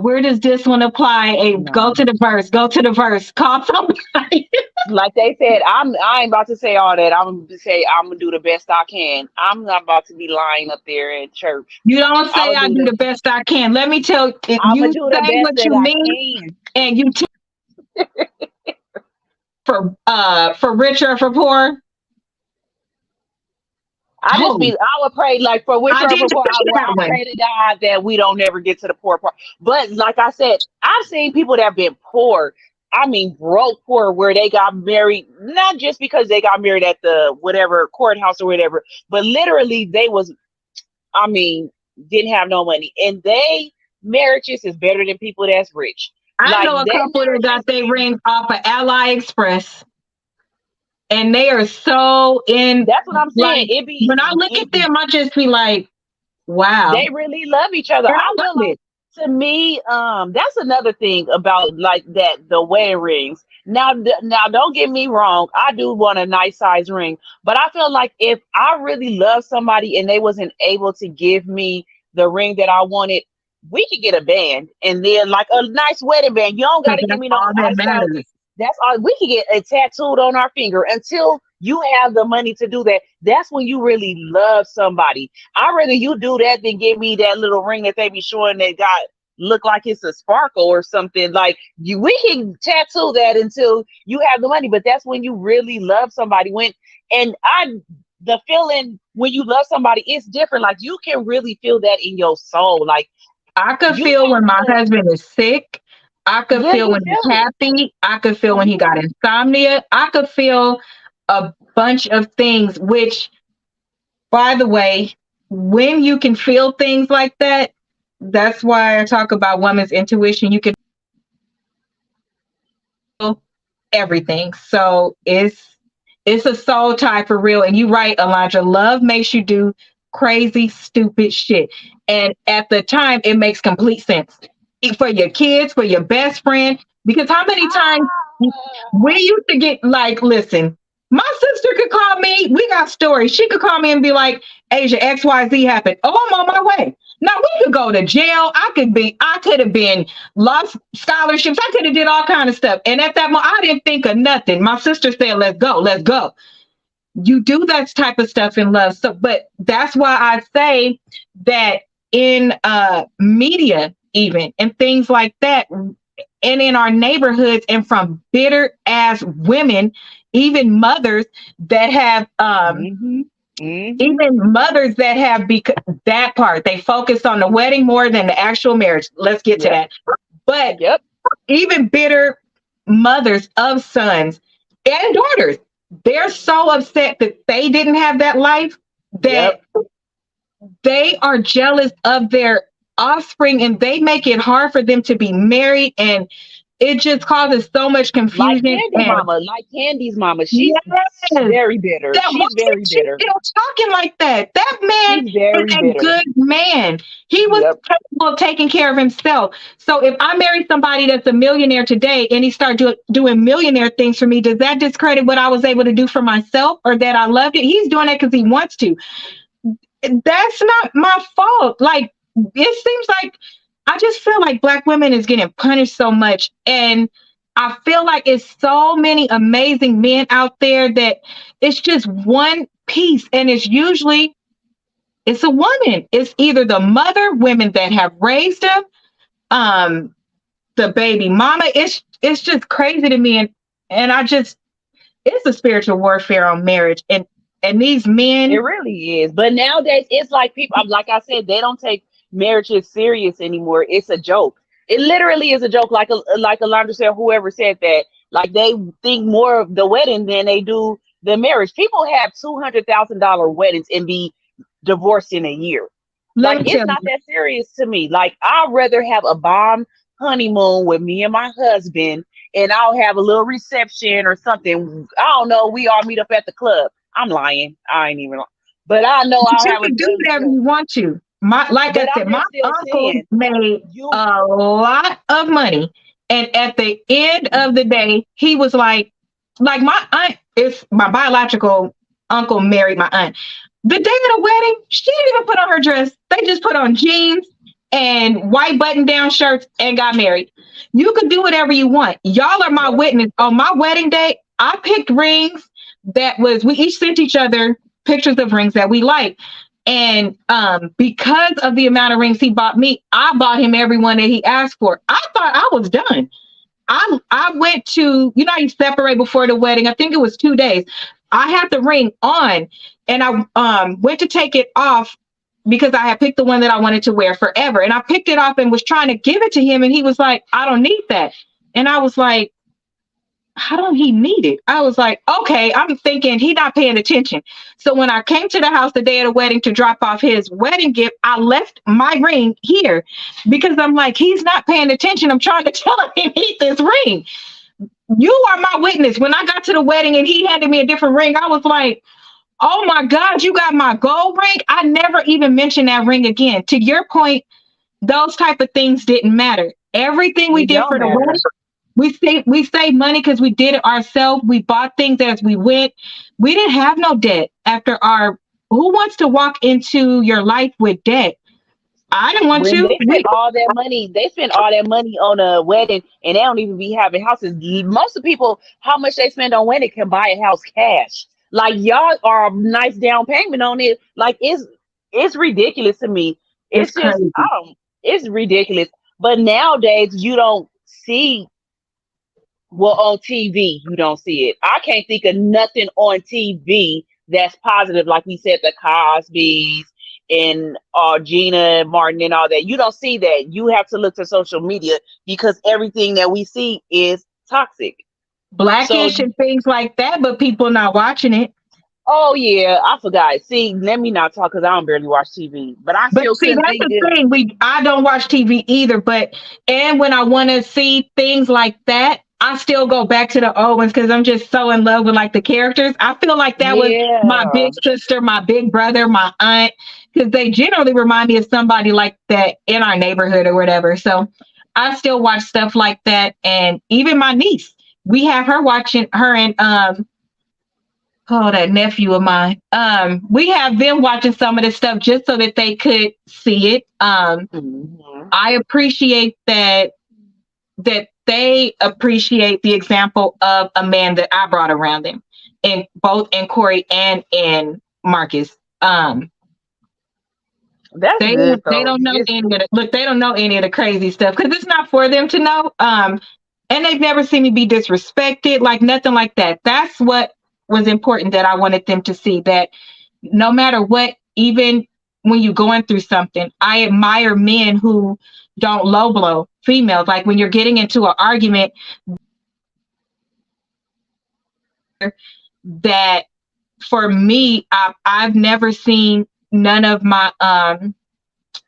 A: where does this one apply? Hey, go
B: no.
A: to the verse. Go to the verse. Call somebody.
B: Like they said, I ain't about to say all that. I'm gonna say I'm gonna do the best I can. I'm not about to be lying up there in church.
A: You don't
B: I'm
A: say
B: gonna
A: I
B: do
A: do
B: the
A: the best I can. Let me tell you, if
B: I'm gonna
A: you
B: do the
A: say
B: best
A: what
B: that
A: you
B: I
A: mean
B: can.
A: and you for richer or for poor. Oh,
B: I would pray like for
A: I
B: richer or
A: did
B: for poor.
A: say that
B: I
A: one.
B: pray to God that we don't never get to the poor part. But like I said, I've seen people that have been poor. I mean, broke poor, where they got married, not just because they got married at the whatever courthouse or whatever, but literally they was, I mean, didn't have no money, and they marriages is better than people that's rich.
A: I
B: Like
A: know a
B: they
A: couple that got
B: marriages,
A: their rings off of Ally Express, and they are so in.
B: that's what I'm saying.
A: Like when I look at them, I just be like, wow,
B: They really love each other.
A: and
B: I
A: I
B: feel
A: love
B: like
A: it.
B: to me, that's another thing about like that the wedding rings. Now, don't get me wrong. I do want a nice size ring, but I feel like if I really love somebody and they wasn't able to give me the ring that I wanted, we could get a band and then like a nice wedding band. You don't got
A: Because
B: to give
A: that's
B: me no
A: all that
B: iced out.
A: matters.
B: That's all we can get it tattooed on our finger until you have the money to do that. That's when you really love somebody. I'd rather you do that than give me that little ring that they be showing that got look like it's a sparkle or something. Like you we can tattoo that until you have the money, but that's when you really love somebody. When and I the feeling when you love somebody it's different. Like you can really feel that in your soul. Like
A: I could
B: you
A: feel when
B: have
A: my
B: to
A: husband is sick. I could
B: yeah,
A: feel
B: you
A: when he's
B: feel it.
A: happy. I could feel when he got
B: Mhm.
A: insomnia. I could feel a bunch of things, which, by the way, when you can feel things like that, that's why I talk about woman's intuition. You can feel everything. So it's a soul tie for real. And you right, Alondra, love makes you do crazy, stupid shit. And at the time, it makes complete sense. For your kids, for your best friend. Because how many times we used to get like, listen, my sister could call me. We got stories. She could call me and be like, Asia, XYZ happened. Oh, I'm on my way. Now we could go to jail. I could have been lost scholarships. I could have did all kind of stuff. And at that moment, I didn't think of nothing. My sister said, let's go, let's go. You do that type of stuff in love. So, but that's why I say that in media, even and things like that, and in our neighborhoods, and from bitter ass women, even mothers that have
B: Mhm. Mhm.
A: even mothers that have that part, they focus on the wedding more than the actual marriage. Let's get to
B: Yep.
A: that. But
B: Yep.
A: even bitter mothers of sons and daughters, they're so upset that they didn't have that life that
B: Yep.
A: they are jealous of their offspring, and they make it hard for them to be married, and it just causes so much confusion. And
B: Like Candy's mama. She's
A: yes,
B: very bitter.
A: that why
B: She's very
A: is she
B: bitter.
A: still talking like that? That man
B: She's
A: is
B: very
A: a
B: bitter.
A: good man. He was
B: Yep.
A: capable of taking care of himself. So if I marry somebody that's a millionaire today and he start doing millionaire things for me, does that discredit what I was able to do for myself or that I loved it? He's doing that because he wants to. That's not my fault. Like it seems like I just feel like black women is getting punished so much, and I feel like it's so many amazing men out there that it's just one piece, and it's usually It's a woman. It's either the mother, women that have raised them, um, the baby mama. It's just crazy to me, and I just it's a spiritual warfare on marriage, and these
B: It
A: men.
B: really is. But nowadays, it's like people, like I said, they don't take marriages serious anymore. It's a joke. It literally is a joke. Like Alondra said, whoever said that, like they think more of the wedding than they do the marriage. People have $200,000 weddings and be divorced in a year.
A: Let
B: Like
A: me
B: it's
A: tell
B: not
A: you,
B: that serious to me. Like I'd rather have a bomb honeymoon with me and my husband, and I'll have a little reception or something. I don't know. We all meet up at the club. I'm lying. I ain't even. But I know
A: but
B: I'll
A: you
B: have a
A: can do
B: good
A: whatever
B: reception.
A: you want to. Like I
B: But I'm
A: said, my
B: just still
A: uncle
B: saying,
A: made
B: you
A: a lot of money, and at the end of the day, he was like my aunt is my biological uncle married my aunt. The day of the wedding, she didn't even put on her dress. They just put on jeans and white button down shirts and got married. You could do whatever you want. Y'all are my
B: yep,
A: witness. On my wedding day, I picked rings that was we each sent each other pictures of rings that we liked. And because of the amount of rings he bought me, I bought him every one that he asked for. I thought I was done. I went to, you know, you separate before the wedding. I think it was 2 days. I had the ring on, and I went to take it off because I had picked the one that I wanted to wear forever. And I picked it off and was trying to give it to him, and he was like, "I don't need that." And I was like, how don't he need it? I was like, okay, I'm thinking he not paying attention. So when I came to the house the day of the wedding to drop off his wedding gift, I left my ring here because I'm like, he's not paying attention. I'm trying to tell him he needs this ring. You are my witness. When I got to the wedding and he handed me a different ring, I was like, oh my God, you got my gold ring. I never even mentioned that ring again. To your point, those type of things didn't matter. Everything we
B: it
A: did
B: don't
A: for the wedding,
B: matter.
A: we saved money because we did it ourselves. We bought things as we went. We didn't have no debt after our. Who wants to walk into your life with debt? I didn't want
B: When
A: to.
B: they spend all that money, they spend all that money on a wedding, and they don't even be having houses. Most of the people, how much they spend on wedding can buy a house cash. Like y'all are a nice down payment on it. Like it's ridiculous to me.
A: It's
B: It's just I
A: crazy.
B: don't. It's ridiculous. But nowadays you don't see, well, on TV you don't see it. I can't think of nothing on TV that's positive. Like we said, the Cosbys and Gina Martin and all that. You don't see that. You have to look to social media because everything that we see is toxic. So,
A: Blackish and things like that, but people not watching it.
B: oh yeah, I forgot. See, let me not talk because I don't barely watch TV, but I
A: But
B: still
A: see,
B: couldn't
A: that's
B: think
A: the
B: of.
A: thing. I don't watch TV either. But and when I want to see things like that, I still go back to the old ones because I'm just so in love with like the characters. I feel like that was my
B: Yeah,
A: big sister, my big brother, my aunt, because they generally remind me of somebody like that in our neighborhood or whatever. So I still watch stuff like that, and even my niece, we have her watching her and oh, that nephew of mine. We have them watching some of this stuff just so that they could see it.
B: hmm,
A: I appreciate that they appreciate the example of a man that I brought around them, in both in Corey and in Marcus.
B: that's
A: They
B: good
A: they
B: though.
A: don't know
B: It's
A: any of the look. They don't know any of the crazy stuff because it's not for them to know. And they've never seen me be disrespected, like nothing like that. That's what was important that I wanted them to see that no matter what, even when you're going through something, I admire men who don't low blow females. Like when you're getting into an argument, that for me, I've never seen none of my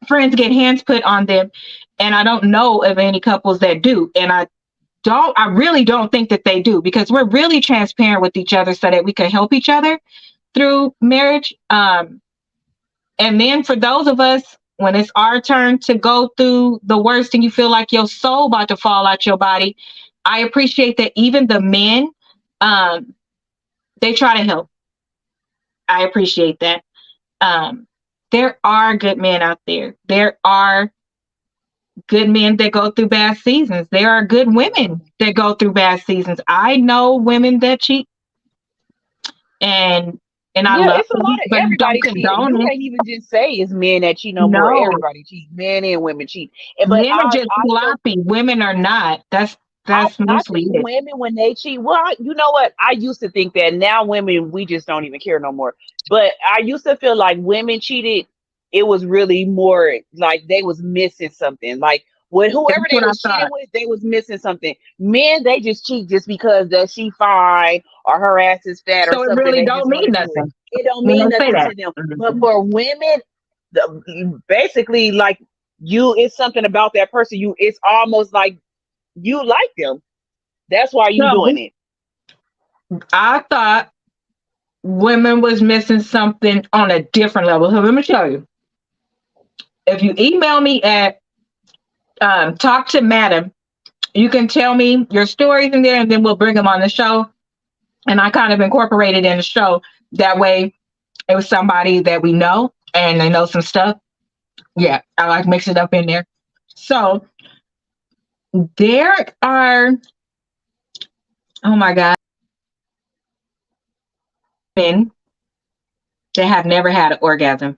A: friends get hands put on them, and I don't know of any couples that do. And I really don't think that they do because we're really transparent with each other so that we can help each other through marriage. And then for those of us, when it's our turn to go through the worst and you feel like your soul about to fall out your body, I appreciate that even the men, um, they try to help. I appreciate that. Um, there are good men out there. There are good men that go through bad seasons. There are good women that go through bad seasons. I know women that cheat, and and I
B: Yeah,
A: love
B: it's a lot
A: them,
B: of
A: but I don't
B: everybody cheat.
A: condone
B: You
A: it.
B: can't even just say it's men that cheat no more.
A: No,
B: Everybody cheat. Men and women cheat. But
A: men are just
B: I still
A: sloppy. Women are not. That's
B: I
A: mostly
B: think
A: it.
B: women when they cheat, well, you know what? I used to think that now women we just don't even care no more. But I used to feel like women cheated. It was really more like they was missing something. Like with
A: That's
B: whoever they
A: what I
B: was cheating
A: thought.
B: with, they was missing something. Men, they just cheat just because that she fine or her ass is fat or
A: So it
B: something.
A: really
B: They
A: don't
B: just want
A: mean
B: to do it.
A: nothing
B: It don't
A: when
B: mean
A: they say
B: nothing
A: that.
B: to them. But
A: Mhm.
B: for women, basically like it's something about that person. It's almost like you like them. That's why you doing
A: So
B: it.
A: I thought women was missing something on a different level. So let me tell you. If you email me at talk to madam, you can tell me your stories in there, and then we'll bring them on the show. And I kind of incorporated in the show. That way, it was somebody that we know and they know some stuff. Yeah, I like mix it up in there. So there are, oh my God, men that have never had an orgasm.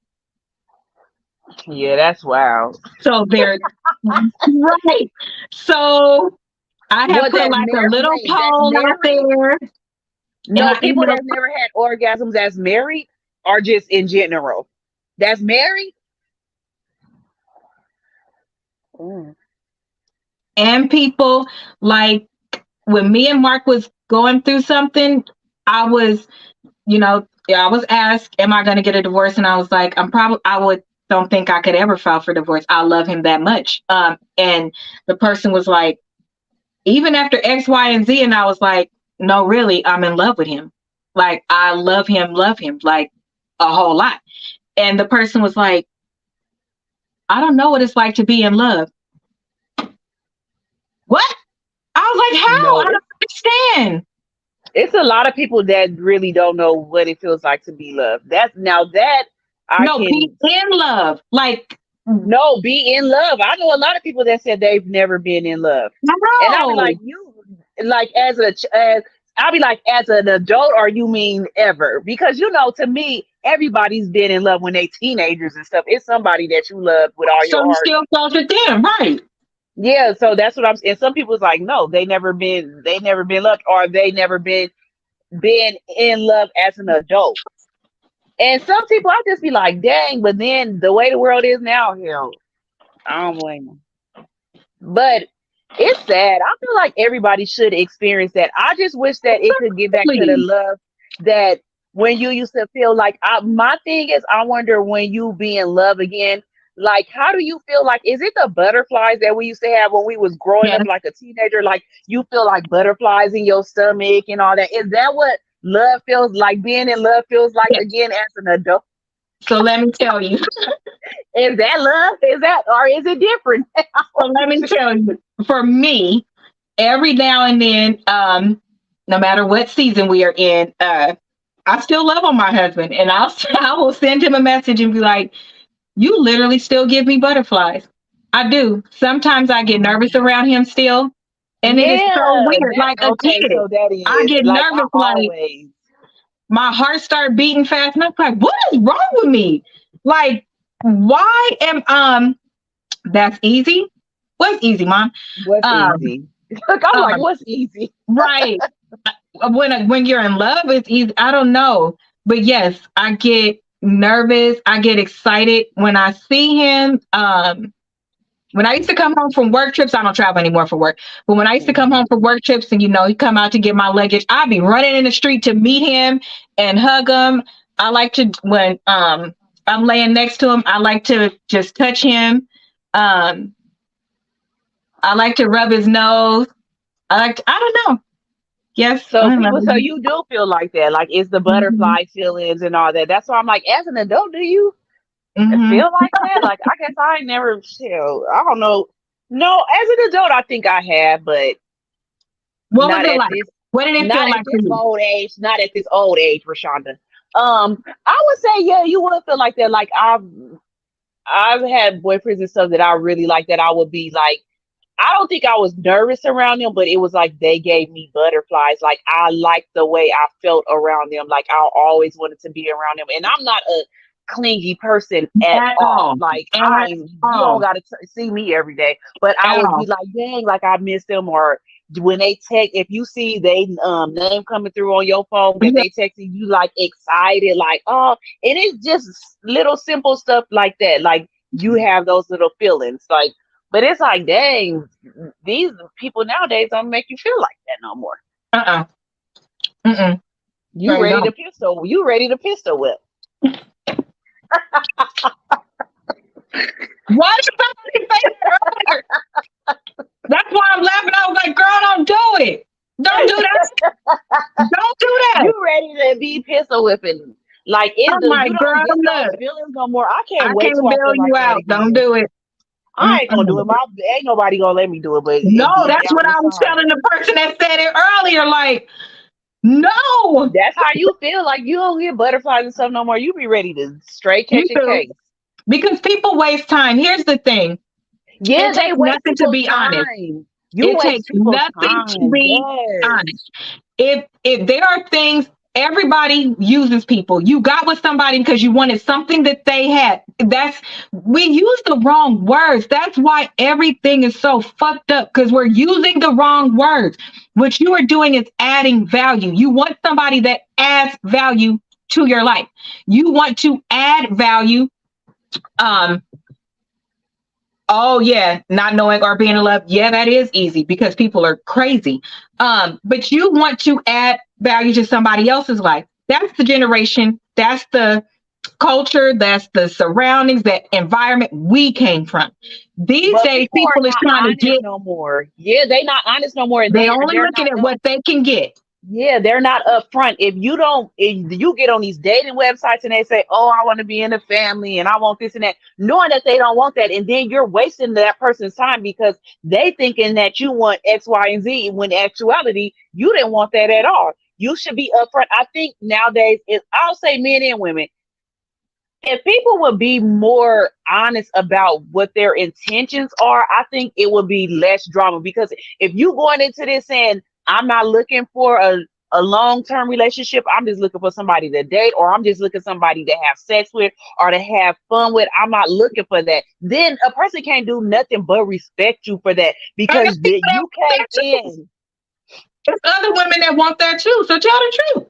B: Yeah, that's wild.
A: So they're right. So I have
B: What
A: put like a little
B: that's
A: poll out
B: married?
A: there, and
B: No,
A: I
B: people
A: emailed
B: that's never had orgasms as married or just in general. That's married? Mm.
A: and people like when me and Mark was going through something, I was, yeah, I was asked, "Am I going to get a divorce?" And I was like, I would don't think I could ever file for divorce. I love him that much. And the person was like, even after X, Y, and Z, and I was like, no, really, I'm in love with him. Like I love him, like a whole lot. And the person was like, I don't know what it's like to be in love. What? I was like, how?
B: No,
A: I don't understand.
B: it's a lot of people that really don't know what it feels like to be loved. That's now that I
A: No, be
B: can
A: in love. Like,
B: no be in love. I know a lot of people that said they've never been in love, and I'll be
A: no.
B: like, you like as I'll be like, as an adult, or you mean ever? Because to me, everybody's been in love when they teenagers and stuff. It's somebody that you love with all
A: So
B: your
A: you
B: heart.
A: still close with them, right?
B: Yeah, so that's what I'm saying. Some people's like, no, they never been loved, or they never been in love as an adult. And some people, I just be like, dang. But then the way the world is now, hell, I don't blame them. But it's sad. I feel like everybody should experience that. I just wish that it could get back to the
A: Please.
B: love that when you used to feel like my thing is I wonder when you be in love again, like how do you feel like is it the butterflies that we used to have when we was growing
A: Yes.
B: up like a teenager? Like you feel like butterflies in your stomach and all that. Is that what love feels like being in love feels like
A: Yes.
B: again as an adult?
A: So let me tell you.
B: Is that love? Is that or is it different?
A: So let me tell you. For me, every now and then, no matter what season we are in, I still love on my husband, and I will send him a message and be like, "You literally still give me butterflies." I do. Sometimes I get nervous around him still, and it is so
B: Yeah,
A: weird.
B: that
A: Like a
B: okay.
A: kid,
B: So that
A: I
B: is
A: get
B: like I
A: nervous. Like
B: always.
A: my heart start beating fast, and I'm like, "What is wrong with me? Like, why am That's easy. What's easy, mom?
B: What's
A: Um,
B: easy? Look, I'm like,
A: um,
B: what's easy?
A: right. When you're in love, it's easy. I don't know, but yes, I get nervous. I get excited when I see him. When I used to come home from work trips, I don't travel anymore for work. But when I used to come home
B: Mhm.
A: from work trips, and he come out to get my luggage, I'd be running in the street to meet him and hug him. I like to when I'm laying next to him, I like to just touch him. Um, I like to rub his nose. I don't know. Yes,
B: So
A: I love
B: people, so
A: him.
B: you do feel like that, like it's the
A: Mhm,
B: butterfly feelings and all that. That's why I'm like, as an adult, do you
A: mhm.
B: feel like that? Like, I guess I ain't never feel. I don't know. No, as an adult, I think I have, but
A: What was
B: not
A: it
B: at
A: like?
B: this,
A: What did it
B: not
A: feel
B: at
A: like for
B: this
A: you?
B: old age. Not at this old age, Rashonda. I would say, yeah, you would feel like that. Like I've had boyfriends and stuff that I really like that I would be like. I don't think I was nervous around them, but it was like they gave me butterflies. Like I liked the way I felt around them. Like I always wanted to be around them. And I'm not a clingy person at
A: At
B: all.
A: all.
B: Like
A: At
B: you don't
A: all.
B: gotta see me every day, but I
A: At
B: would be
A: all.
B: like, dang, like I miss them. Or when they text, if you see they name coming through on your phone that
A: Yeah.
B: they texting you, like excited, like oh, and it's just little simple stuff like that. Like you have those little feelings, like. But it's like, dang, these people nowadays don't make you feel like that no more.
A: Uh-uh. Mm-mm.
B: You
A: They
B: ready to
A: don't.
B: pistol? You ready to pistol whip?
A: Why did somebody say that earlier? That's why I'm laughing. I was like, girl, don't do it. Don't do that. Don't do that.
B: You ready to be pistol whipping? Like it,
A: I'm like,
B: you
A: girl,
B: don't get those
A: look,
B: feelings no more. I
A: I
B: can't wait
A: can't
B: till I
A: bail
B: feel
A: you
B: like that
A: out. Don't
B: again.
A: do it.
B: I ain't gonna do
A: Mm-mm.
B: it. Ain't nobody gonna let me do it. But
A: No,
B: it deep
A: that's
B: down
A: what I was
B: inside,
A: telling the person that said it earlier. Like, no,
B: that's how you feel. Like you don't get butterflies and stuff no more. You be ready to straight
A: you
B: catch a
A: do.
B: case.
A: Because people waste time. Here's the thing.
B: Yeah,
A: It
B: they
A: takes
B: waste
A: nothing to
B: people's
A: be honest.
B: time. You
A: It
B: waste
A: takes
B: people's
A: nothing to
B: time.
A: be
B: Yes.
A: honest. If there are things, everybody uses people. You got with somebody because you wanted something that they had. That's we use the wrong words. That's why everything is so fucked up because we're using the wrong words. What you are doing is adding value. You want somebody that adds value to your life. You want to add value. Um, Oh yeah, not knowing or being in love. Yeah, that is easy because people are crazy. But you want to add value to somebody else's life. That's the generation, that's the culture, that's the surroundings, that environment we came from. These
B: But
A: days,
B: people are
A: people is
B: not
A: trying to
B: honest
A: get,
B: no more. Yeah, they not honest no more, and
A: they only
B: they're
A: looking
B: not
A: at
B: up.
A: what they can get.
B: Yeah, they're not upfront. If you get on these dating websites and they say, "Oh, I want to be in a family and I want this and that," knowing that they don't want that, and then you're wasting that person's time because they thinking that you want X, Y, and Z, when in actuality you didn't want that at all. You should be upfront. I think nowadays, I'll say men and women, if people would be more honest about what their intentions are, I think it would be less drama. Because if you going into this saying, I'm not looking for a long-term relationship, I'm just looking for somebody to date, or I'm just looking for somebody to have sex with or to have fun with, I'm not looking for that. Then a person can't do nothing but respect you for that
A: And there's
B: because
A: people that
B: you
A: want
B: came
A: that too.
B: in.
A: There's other women that want that too. So tell the truth.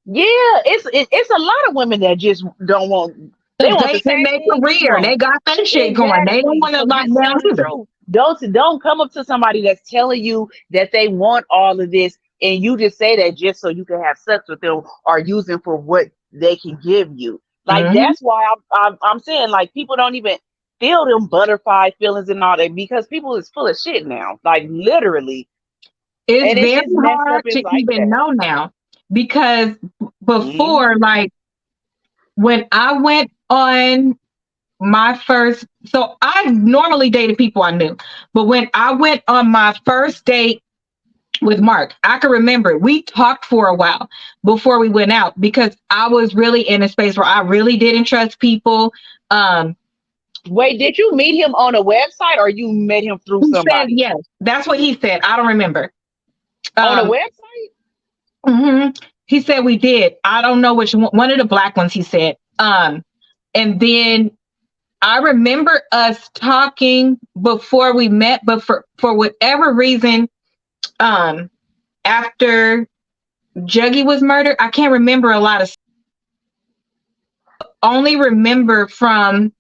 B: Yeah, it's a lot of women that just don't want. They
A: Because
B: want the
A: they in
B: same
A: their
B: thing you
A: career, they
B: want.
A: got that shit going. They don't
B: Exactly.
A: want to
B: So
A: lock
B: just
A: down
B: tell the
A: either.
B: truth. Don't come up to somebody that's telling you that they want all of this, and you just say that just so you can have sex with them or use them for what they can give you. Like
A: Hmm.
B: that's why I'm saying like people don't even feel them butterfly feelings and all that because people is full of shit now. Like literally,
A: It's
B: and it's
A: very
B: just messed up.
A: hard
B: It's
A: to
B: like
A: even
B: that.
A: know now because
B: Hmm.
A: before, like when I went on my first, so I normally dated people I knew, but when I went on my first date with Mark, I can remember we talked for a while before we went out because I was really in a space where I really didn't trust people. Um,
B: Wait, did you meet him on a website or you met him through
A: he said
B: somebody?
A: yes. That's what he said. I don't remember.
B: On a
A: Um,
B: website?
A: mhm. He said we did. I don't know which one of the black ones he said. And then I remember us talking before we met, but for whatever reason, um, after Juggy was murdered, I can't remember a lot of. Only remember from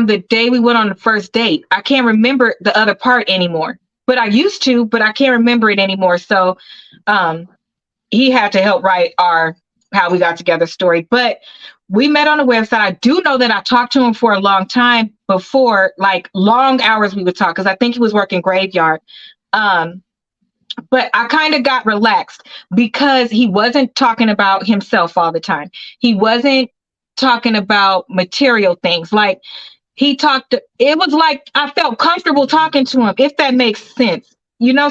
A: the day we went on the first date. I can't remember the other part anymore. But I used to, but I can't remember it anymore. So, um, he had to help write our how we got together story. But we met on a website. I do know that I talked to him for a long time before, like long hours we would talk because I think he was working graveyard. Um, but I kind of got relaxed because he wasn't talking about himself all the time. He wasn't talking about material things. Like he talked, it was like I felt comfortable talking to him, if that makes sense.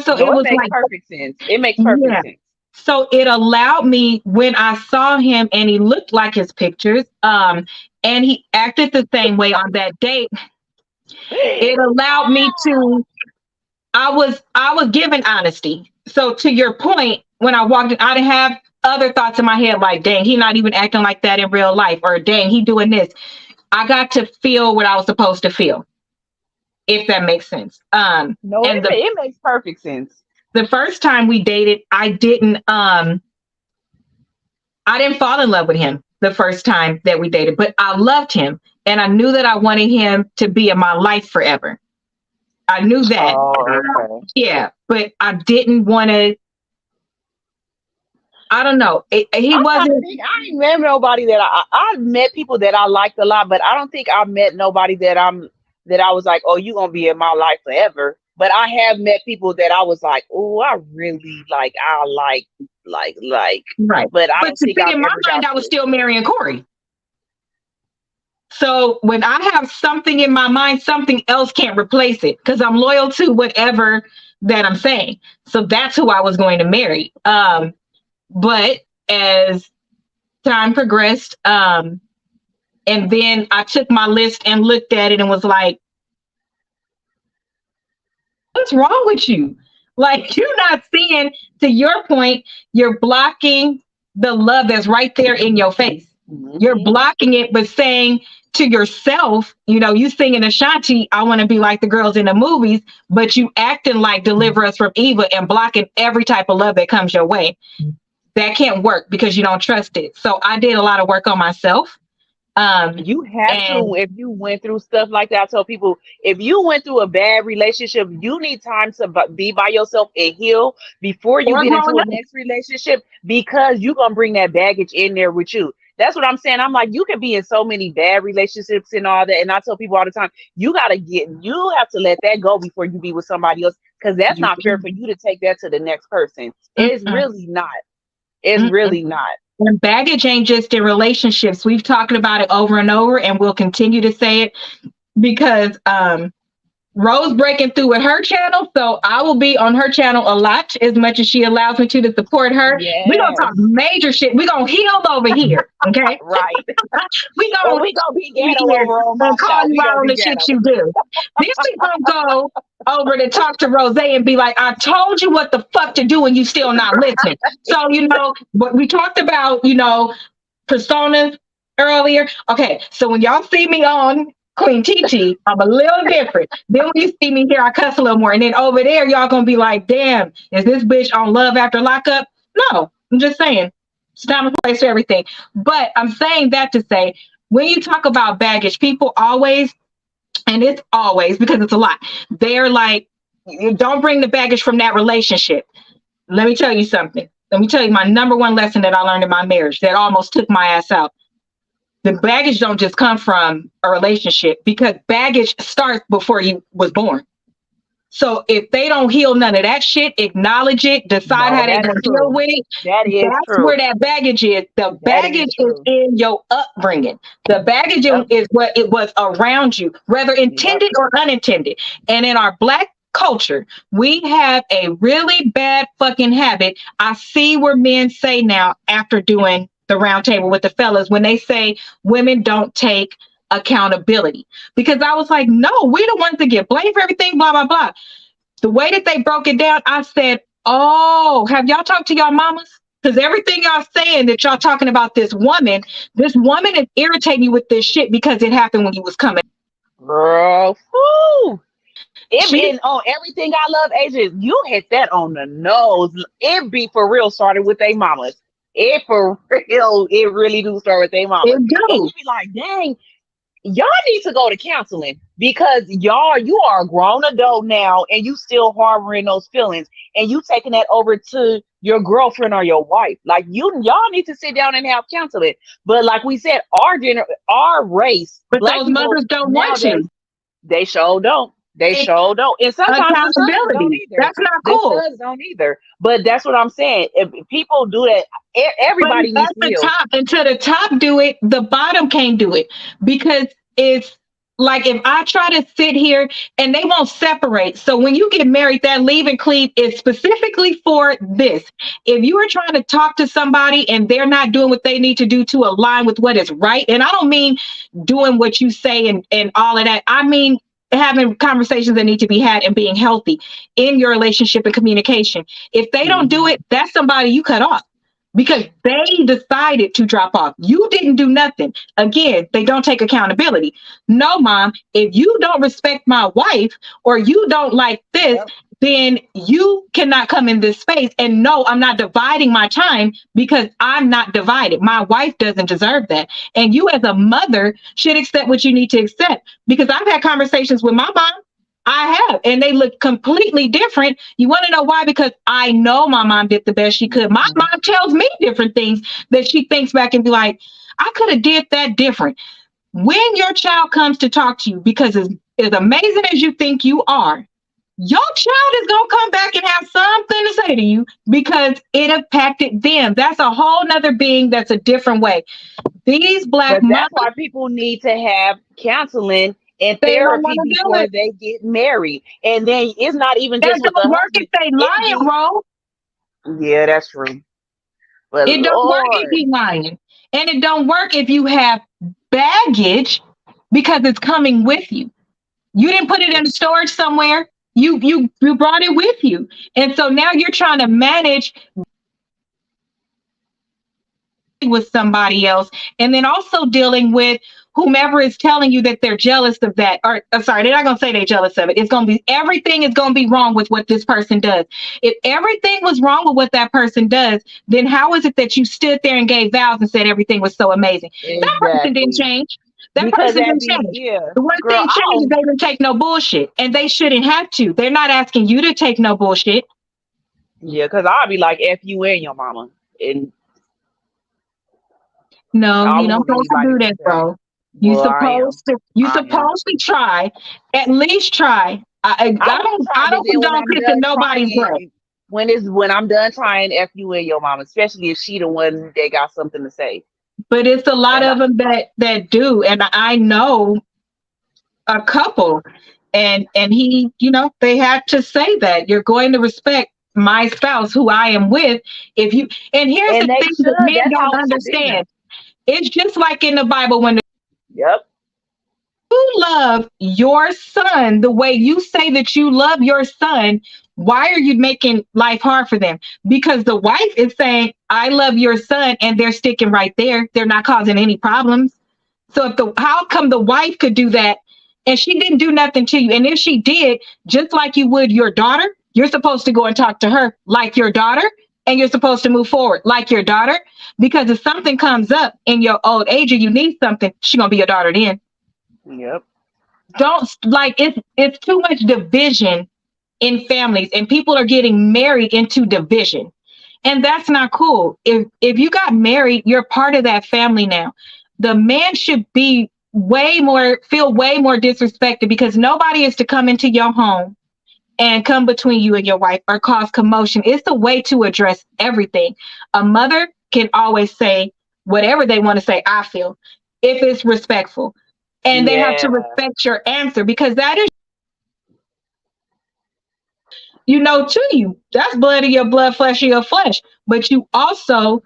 A: So
B: No,
A: it
B: it
A: was
B: makes
A: like,
B: perfect sense. It makes
A: yeah.
B: perfect sense.
A: So it allowed me when I saw him and he looked like his pictures, and he acted the same way on that date. It allowed me to, I was given honesty. So to your point, when I walked in, I didn't have other thoughts in my head like, dang, he not even acting like that in real life, or dang, he doing this. I got to feel what I was supposed to feel, if that makes sense.
B: No,
A: And
B: it makes perfect sense.
A: the first time we dated, I didn't fall in love with him the first time that we dated, but I loved him and I knew that I wanted him to be in my life forever. I knew that.
B: Oh, okay.
A: Yeah, but I didn't want to, I don't know. He
B: I'm trying to
A: wasn't
B: think. I ain't met nobody that I've met people that I liked a lot, but I don't think I met nobody that I was like, oh, you gonna be in my life forever. But I have met people that I was like, oh, I really like, like.
A: right.
B: But I
A: But
B: don't
A: to
B: think
A: see,
B: I've
A: in my
B: ever
A: mind,
B: got
A: I was
B: to.
A: still marrying Corey. So when I have something in my mind, something else can't replace it because I'm loyal to whatever that I'm saying. So that's who I was going to marry. But as time progressed, and then I took my list and looked at it and was like, what's wrong with you? Like, you're not seeing, to your point, you're blocking the love that's right there in your face. You're
B: Hmm.
A: blocking it, but saying to yourself, you singing Ashanti, I want to be like the girls in the movies, but you acting like Deliver Us from Evil and blocking every type of love that comes your way. That can't work because you don't trust it. So I did a lot of work on myself.
B: You have to,
A: And
B: if you went through stuff like that. I tell people, if you went through a bad relationship, you need time to be by yourself and heal before you
A: or
B: get into
A: growing
B: a
A: up.
B: next relationship, because you're gonna bring that baggage in there with you. That's what I'm saying. I'm like, you can be in so many bad relationships and all that. And I tell people all the time, you have to let that go before you be with somebody else, because that's
A: You
B: not fair for you to take that to the next person. It's
A: mm-mm,
B: really not. It's
A: mm-mm.
B: really not.
A: And baggage ain't just in relationships. We've talked about it over and over, and we'll continue to say it because Rose breaking through with her channel. So I will be on her channel a lot as much as she allows me to support her. We're going to talk
B: Yes.
A: major shit. We're going to heal over here. Okay.
B: Right.
A: We're
B: And
A: going
B: we gonna be
A: to
B: ghetto
A: here
B: over on my
A: and call
B: show.
A: you
B: We
A: out
B: gonna
A: on
B: be
A: the shit
B: ghetto.
A: you do. Then we going to go over to talk to Rose and be like, I told you what the fuck to do and you still not listening. So, but we talked about, personas earlier. Okay, so when y'all see me on Queen TT, I'm a little different. Then when you see me here, I cuss a little more. And then over there, y'all gonna be like, damn, is this bitch on Love After Lockup? No, I'm just saying. It's time and place for everything. But I'm saying that to say, when you talk about baggage, people always, and it's always because it's a lot, they're like, you don't bring the baggage from that relationship. Let me tell you something. Let me tell you my number one lesson that I learned in my marriage that almost took my ass out. The baggage don't just come from a relationship because baggage starts before you was born. So if they don't heal none of that shit, acknowledge it, decide
B: No,
A: how they're
B: that's
A: gonna deal
B: true.
A: with it,
B: That is
A: that's
B: true.
A: where that baggage is. The
B: That
A: baggage
B: is
A: is
B: true.
A: in your upbringing. The baggage
B: Yep.
A: is what it was around you, whether
B: Yep.
A: intended or unintended. And in our black culture, we have a really bad fucking habit. I see where men say now after doing the round table with the fellas when they say women don't take accountability. Because I was like, no, we're the ones that get blamed for everything, blah, blah, blah. The way that they broke it down, I said, oh, have y'all talked to y'all mamas? Because everything y'all saying that y'all talking about this woman is irritating you with this shit because it happened when you was coming.
B: Girl. Whoo. It
A: She
B: and on everything I love, Asian, you hit that on the nose. It be for real started with they mamas. It for real, it really do start with they mamas.
A: is
B: And you
A: do.
B: be like, dang, y'all need to go to counseling, because you are a grown adult now and you still harboring those feelings, and you taking that over to your girlfriend or your wife. Like, y'all need to sit down and have counseling. But like we said, our race,
A: But
B: black
A: those
B: people
A: mothers don't want
B: nowadays,
A: to.
B: they sure don't. They
A: It's
B: sure don't. And sometimes the sons don't
A: accountability.
B: either.
A: That's not
B: The
A: cool.
B: sons don't either. But that's what I'm saying. If people do that,
A: But
B: everybody
A: at
B: needs to
A: the
B: heal.
A: top, until the top do it, the bottom can't do it because it's like if I try to sit here and they won't separate. So when you get married, that leave and cleave is specifically for this. If you are trying to talk to somebody and they're not doing what they need to do to align with what is right, and I don't mean doing what you say and all of that. I mean having conversations that need to be had and being healthy in your relationship and communication. If they don't do
B: Mhm.
A: it, that's somebody you cut off because they decided to drop off. You didn't do nothing. Again, they don't take accountability. No, mom, if you don't respect my wife or you don't like this,
B: Yep.
A: then you cannot come in this space. And no, I'm not dividing my time because I'm not divided. My wife doesn't deserve that. And you, as a mother, should accept what you need to accept. Because I've had conversations with my mom. I have, and they look completely different. You want to know why? Because I know my mom did the best she could. My
B: Mhm.
A: mom tells me different things that she thinks back and be like, I could have did that different. When your child comes to talk to you, because as amazing as you think you are, your child is gonna come back and have something to say to you because it impacted them. That's a whole nother being. That's a different way. These black
B: But
A: moms,
B: that's why people need to have counseling and
A: they don't want
B: therapy
A: to do
B: before
A: it.
B: they get married. And then it's not even
A: That
B: just with the
A: don't work if
B: husband.
A: they
B: It
A: lying,
B: be
A: bro.
B: Yeah, that's true. But
A: It don't work if
B: Lord,
A: you lying. And it don't work if you have baggage because it's coming with you. You didn't put it in storage somewhere. You brought it with you. And so now you're trying to manage with somebody else and then also dealing with whomever is telling you that they're jealous of that or sorry, they're not going to say they're jealous of it. It's going to be everything is going to be wrong with what this person does. If everything was wrong with what that person does, then how is it that you stood there and gave vows and said everything was so amazing? That person didn't
B: exactly.
A: change. That
B: Because
A: person
B: that
A: didn't
B: be,
A: change.
B: yeah,
A: The one
B: girl,
A: thing
B: I
A: changed is
B: don't
A: they didn't take no bullshit and they shouldn't have to. They're not asking you to take no bullshit.
B: yeah, because I'll be like F you and your mama. And
A: No,
B: I
A: you don't
B: want
A: supposed to
B: anybody
A: do
B: to
A: that,
B: tell.
A: bro. You
B: Well, I am.
A: supposed to you
B: I am.
A: supposed to try. At least try.
B: I will try,
A: I
B: but
A: don't
B: then when
A: condone
B: I'm
A: kissing
B: done
A: nobody's butt.
B: trying, when I'm done trying, F you and your mama, especially if she the one that got something to say.
A: But it's a lot
B: And I,
A: of them that do, and I know a couple, and he, they had to say that you're going to respect my spouse who I am with. If you and here's
B: and
A: the
B: they
A: thing that
B: should.
A: men
B: That's
A: don't
B: how it should be.
A: understand. It's just like in the Bible when
B: Yep.
A: you love your son the way you say that you love your son, why are you making life hard for them? Because the wife is saying, I love your son, and they're sticking right there. They're not causing any problems. So if the how come the wife could do that and she didn't do nothing to you? And if she did, just like you would your daughter, you're supposed to go and talk to her like your daughter, and you're supposed to move forward like your daughter. Because if something comes up in your old age or you need something, she's gonna be your daughter then.
B: Yep.
A: Don't like it's too much division in families and people are getting married into division, and that's not cool. If you got married, you're part of that family now. The man should be feel way more disrespected because nobody is to come into your home and come between you and your wife or cause commotion. It's a way to address everything. A mother can always say whatever they want to say, I feel, if it's respectful, and they have to
B: Yeah.
A: respect your answer because that is, to you. That's blood of your blood, flesh of your flesh. But you also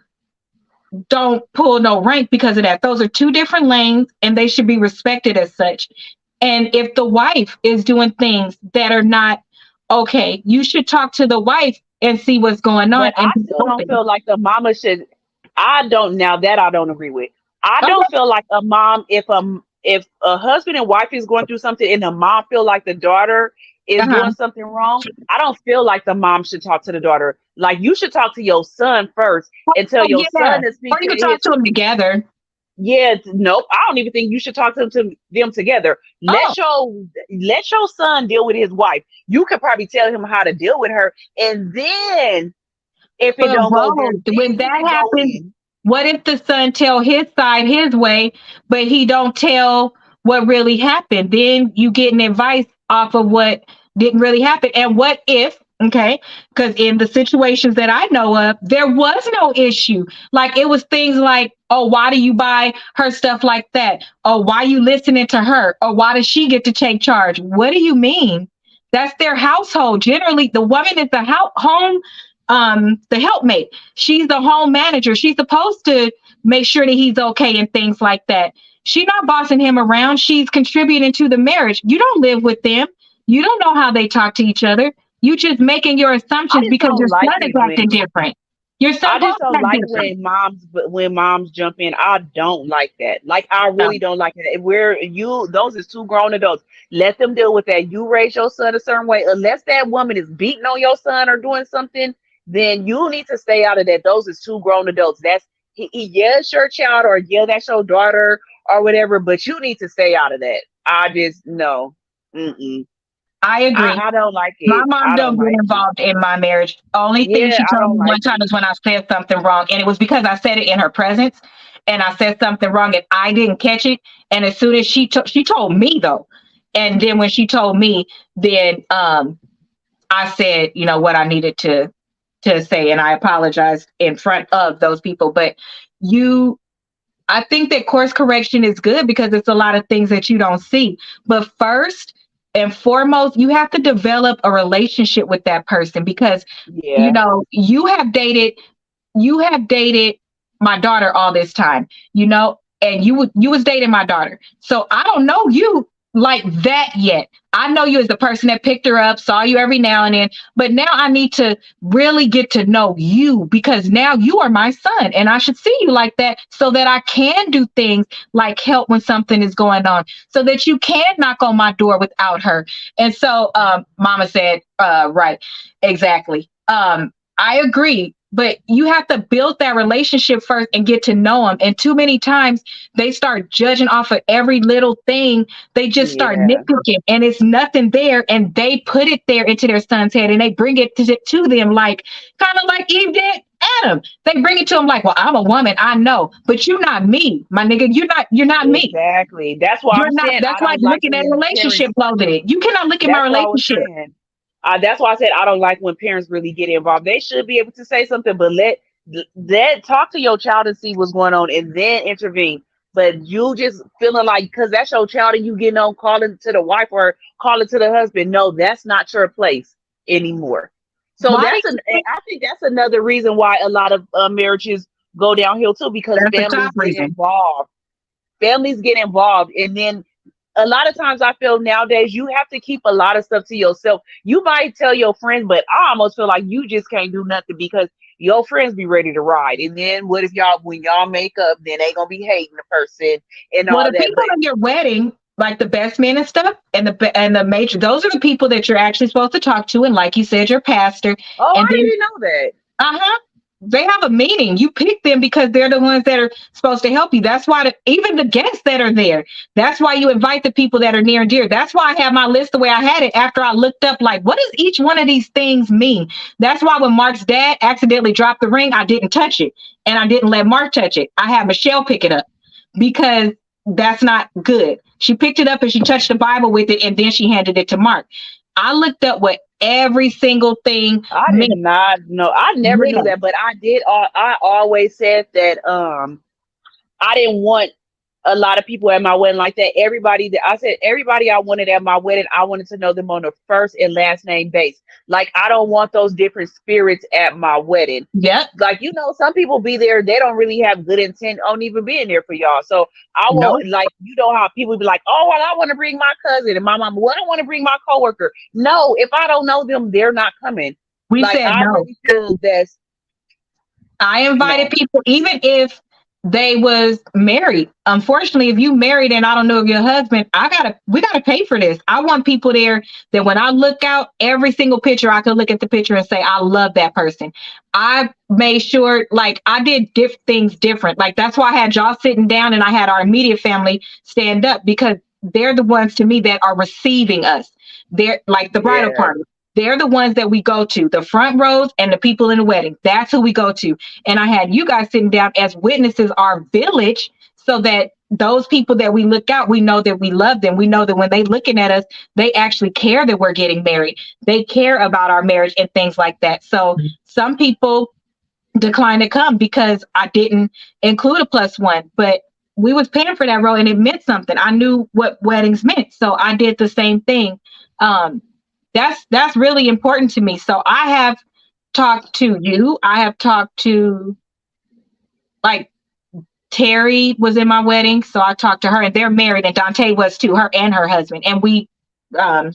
A: don't pull no rank because of that. Those are two different lanes and they should be respected as such. And if the wife is doing things that are not okay, you should talk to the wife and see what's going on
B: But
A: and
B: I
A: be
B: still don't
A: open.
B: feel like the mama should. I don't now that I don't agree with. I don't
A: Okay.
B: feel like a mom if a husband and wife is going through something and the mom feel like the daughter is
A: Uh-huh.
B: doing something wrong. I don't feel like the mom should talk to the daughter. Like you should talk to your son first and tell
A: Oh,
B: your
A: yeah.
B: son to
A: Or
B: speak
A: you
B: to
A: can talk
B: his.
A: to them together.
B: Yeah, nope. I don't even think you should talk them together.
A: Oh,
B: Let your son deal with his wife. You could probably tell him how to deal with her, and then if it
A: but
B: don't go
A: bro,
B: there,
A: when
B: then you
A: that
B: can go
A: happens,
B: in.
A: what if the son tell his side his way, but he don't tell what really happened? Then you getting advice off of what didn't really happen. And what if, okay, because in the situations that I know of, there was no issue. Like it was things like, oh, why do you buy her stuff like that? Oh, why you listening to her? Or why does she get to take charge? What do you mean? That's their household. Generally, the woman is the home the helpmate. She's the home manager. She's supposed to make sure that he's okay and things like that. She's not bossing him around. She's contributing to the marriage. You don't live with them. You don't know how they talk to each other. You just making your
B: I
A: assumptions
B: just
A: because your
B: don't like
A: son is
B: it
A: acting
B: when
A: different. Your son
B: I
A: both
B: just don't
A: act
B: like
A: different.
B: when moms jump in. I don't like that. Like I really don't like it. Where you those is two grown adults. Let them deal with that. You raise your son a certain way. Unless that woman is beating on your son or doing something, then you need to stay out of that. Those is two grown adults. Yeah, it's your child or yeah, that's your daughter or whatever, but you need to stay out of that. I just no. Mm-mm.
A: I agree.
B: I don't like
A: My
B: it.
A: mom
B: I don't
A: don't get
B: like it.
A: involved in my marriage. Only thing
B: Yeah,
A: she
B: I
A: told
B: don't
A: me
B: like
A: one time
B: it.
A: is when I said something wrong, and it was because I said it in her presence, and I said something wrong, and I didn't catch it. And as soon as she told me though, and then when she told me, then I said, you know, what I needed to say, and I apologized in front of those people. But you I think that course correction is good because it's a lot of things that you don't see. But first and foremost, you have to develop a relationship with that person because, you
B: Yeah.
A: know, you have dated my daughter all this time, you know, and you was dating my daughter. So I don't know you like that yet. I know you as the person that picked her up, saw you every now and then, but now I need to really get to know you because now you are my son and I should see you like that so that I can do things like help when something is going on so that you can knock on my door without her. And so mama said, right, exactly. I agree, but you have to build that relationship first and get to know them. And too many times they start judging off of every little thing. They just start
B: Yeah.
A: nitpicking, and it's nothing there. And they put it there into their son's head, and they bring it to them like kind of like Eve did Adam. They bring it to him like, "Well, I'm a woman, I know, but you're not me, my nigga. You're not me.
B: Exactly. That's why
A: You're
B: I'm
A: not."
B: saying I
A: That's like
B: don't like
A: looking at a
B: when
A: relationship
B: parents.
A: clothing it. You cannot look at my
B: That's what I was
A: relationship.
B: saying. That's why I said I don't like when parents really get involved. They should be able to say something, but let talk to your child and see what's going on, and then intervene. But you just feeling like because that's your child and you getting on calling to the wife or calling to the husband. No, that's not your place anymore. So
A: Why do you
B: and
A: think
B: I think that's another reason why a lot of marriages go downhill too because
A: that's the top reason?
B: families get involved and then a lot of times I feel nowadays you have to keep a lot of stuff to yourself. You might tell your friends, but I almost feel like you just can't do nothing because your friends be ready to ride. And then what if when y'all make up, then they gonna be hating the person and
A: Well,
B: all
A: the
B: that.
A: people
B: But
A: in your wedding, like the best men and stuff, and the major, those are the people that you're actually supposed to talk to. And like you said, your pastor,
B: oh,
A: and
B: I
A: then
B: didn't know that.
A: uh-huh. They have a meaning. You pick them because they're the ones that are supposed to help you. That's why even the guests that are there, that's why you invite the people that are near and dear. That's why I have my list the way I had it after I looked up, like, what does each one of these things mean? That's why when Mark's dad accidentally dropped the ring, I didn't touch it. And I didn't let Mark touch it. I had Michelle pick it up because that's not good. She picked it up and she touched the Bible with it, and then she handed it to Mark. I looked up what every single thing
B: I did
A: meant.
B: not know. I never knew
A: Yeah.
B: that, but I did. I always said that I didn't want a lot of people at my wedding like that. Everybody I wanted at my wedding, I wanted to know them on a first and last name base. Like I don't want those different spirits at my wedding.
A: Yep.
B: Like some people be there, they don't really have good intent on even being there for y'all. So I
A: No.
B: want like how people be like, oh well, I want to bring my cousin and my mom. Well, I want to bring my coworker. No, if I don't know them, they're not coming.
A: We
B: Like
A: said
B: I
A: no.
B: really feel that's
A: I invited
B: no.
A: people, even if they was married. Unfortunately, if you married and I don't know if your husband, we gotta pay for this. I want people there that when I look out every single picture, I can look at the picture and say, I love that person. I made sure like I did things different. Like that's why I had y'all sitting down and I had our immediate family stand up because they're the ones to me that are receiving us. They're like the bridal
B: Yeah,
A: party. They're the ones that we go to, the front rows and the people in the wedding. That's who we go to. And I had you guys sitting down as witnesses, our village, so that those people that we look out, we know that we love them. We know that when they looking at us, they actually care that we're getting married. They care about our marriage and things like that. So some people decline to come because I didn't include a plus one, but we was paying for that role and it meant something. I knew what weddings meant. So I did the same thing. Um, that's really important to me. So I have talked to you. I have talked to like Terry was in my wedding, so I talked to her, and they're married, and Dante was too, her and her husband, and we um,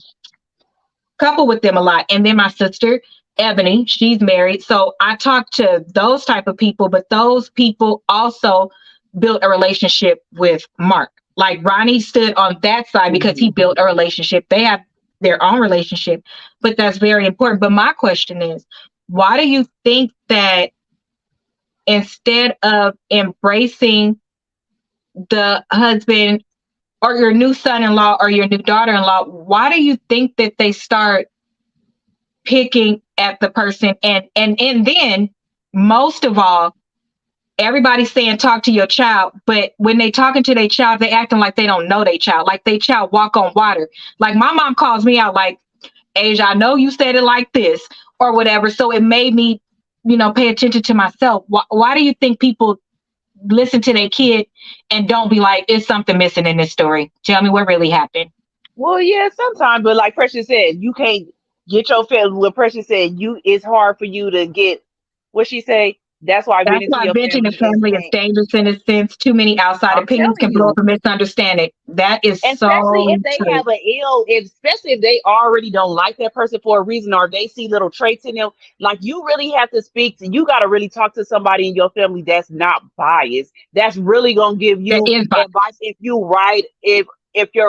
A: couple with them a lot. And then my sister Ebony, she's married, so I talked to those type of people. But those people also built a relationship with Mark. Like Ronnie stood on that side because he built a relationship. They have their own relationship, but that's very important. But my question is, why do you think that instead of embracing the husband or your new son-in-law or your new daughter-in-law, why do you think that they start picking at the person? And then most of all, everybody's saying talk to your child, but when they talking to their child, they acting like they don't know their child, like they child walk on water. Like my mom calls me out like, Asia, I know you said it like this or whatever. So it made me, pay attention to myself. Why do you think people listen to their kid and don't be like, is something missing in this story? Tell me what really happened.
B: Well, yeah, sometimes, but like Precious said, you can't get your family. What Precious said, it's hard for you to get what she say. That's why I've been
A: That's
B: into
A: why
B: your
A: venting a
B: family and
A: family is
B: saying,
A: dangerous in a sense. Too many outside
B: I'm
A: opinions
B: telling
A: can blow up
B: you.
A: a misunderstanding. That is
B: And especially
A: so
B: if they
A: true.
B: have especially if they already don't like that person for a reason, or they see little traits in them, like you really have to you got to really talk to somebody in your family that's not biased, that's really going to give
A: That
B: you
A: is bias.
B: advice if you're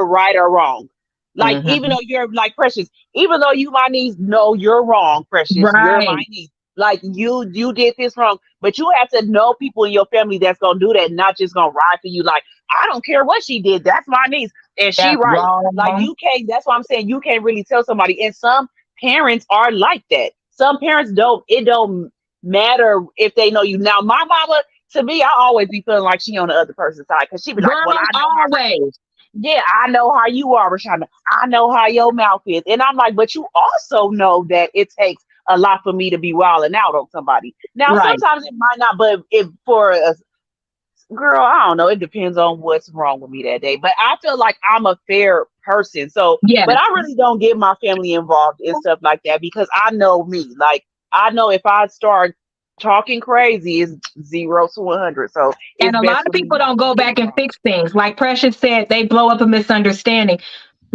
B: right or wrong. Like, even
A: Hmm.
B: though you're like Precious, even though you my niece, no, you're wrong, Precious. You're my
A: Right.
B: niece. Like you did this wrong, but you have to know people in your family that's gonna do that, not just gonna ride for you. Like, I don't care what she did. That's my niece. And she
A: That's
B: right. Like,
A: wrong.
B: you can't, that's why I'm saying you can't really tell somebody. And some parents are like that. Some parents it don't matter if they know you. Now, my mama, to me, I always be feeling like she on the other person's side, because she be like, well,
A: Girl,
B: I know how,
A: always.
B: yeah, I know how you are, Rashonda. I know how your mouth is. And I'm like, but you also know that it takes a lot for me to be wilding out on somebody. Now,
A: Right.
B: sometimes it might not, but if for a girl, I don't know. It depends on what's wrong with me that day. But I feel like I'm a fair person. So, but
A: Yes.
B: I really don't get my family involved in stuff like that, because I know me. Like, I know if I start talking crazy, it's 0 to 100. So
A: And
B: it's
A: a
B: best
A: lot of
B: for me
A: people
B: not
A: don't
B: to
A: go
B: get
A: back and
B: involved.
A: fix things. Like Precious said, they blow up a misunderstanding.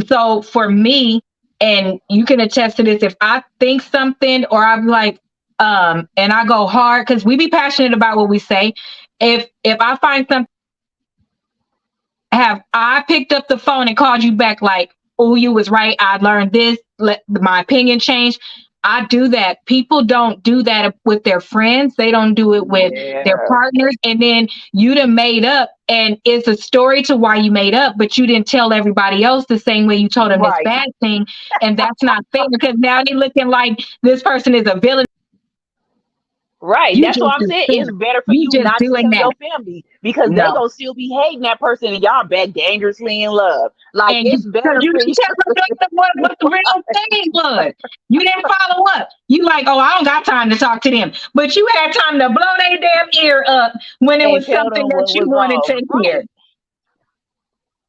A: So for me, and you can attest to this, if I think something or I'm like, and I go hard because we be passionate about what we say. If I find something, have I picked up the phone and called you back like, oh, you was right. I learned this. Let my opinion change. I do that. People don't do that with their friends. They don't do it with their
B: Yeah.
A: partners. And then you done made up, and it's a story to why you made up, but you didn't tell everybody else the same way you told them this
B: Right.
A: bad thing. And that's not fair because now they're looking like this person is a villain.
B: Right.
A: You
B: That's what
A: just
B: I'm saying.
A: assume.
B: It's better for
A: You
B: you
A: just
B: not to
A: doing
B: tell
A: that.
B: your family, because they
A: No.
B: gonna still be hating that person, and y'all back dangerously in love. Like,
A: And
B: it's
A: because
B: better
A: you
B: for
A: didn't
B: you.
A: tell them what the real thing was. You didn't follow up. You like, oh, I don't got time to talk to them. But you had time to blow their damn ear up when it
B: And
A: was
B: tell
A: something
B: them
A: that
B: what
A: you
B: was
A: wanted
B: wrong.
A: to hear.
B: Right.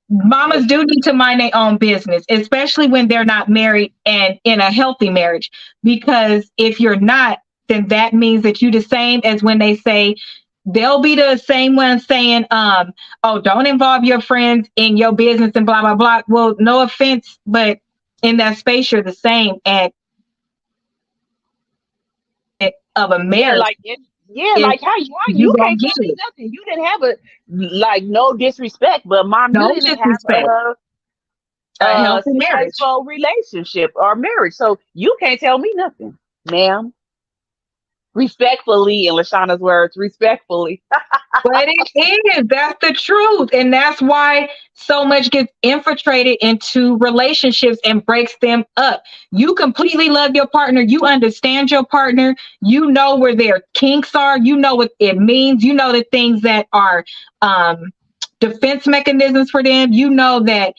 A: Mamas
B: But
A: do need to mind their own business, especially when they're not married and in a healthy marriage. Because if you're not, then that means that you the same as when they say they'll be the same one saying, oh, don't involve your friends in your business and blah blah blah. Well, no offense, but in that space you're the same and of a
B: yeah,
A: marriage is
B: like how
A: you
B: you
A: gonna
B: can't
A: get
B: tell me
A: it.
B: nothing. You didn't have a, like, no disrespect, but mom, you
A: No
B: didn't have
A: disrespect. A
B: a
A: healthy marriage.
B: successful relationship or marriage. So you can't tell me nothing, ma'am. Respectfully, in Lashana's words, respectfully.
A: But it is. That's the truth. And that's why so much gets infiltrated into relationships and breaks them up. You completely love your partner. You understand your partner. You know where their kinks are. You know what it means. You know the things that are um, defense mechanisms for them. You know that,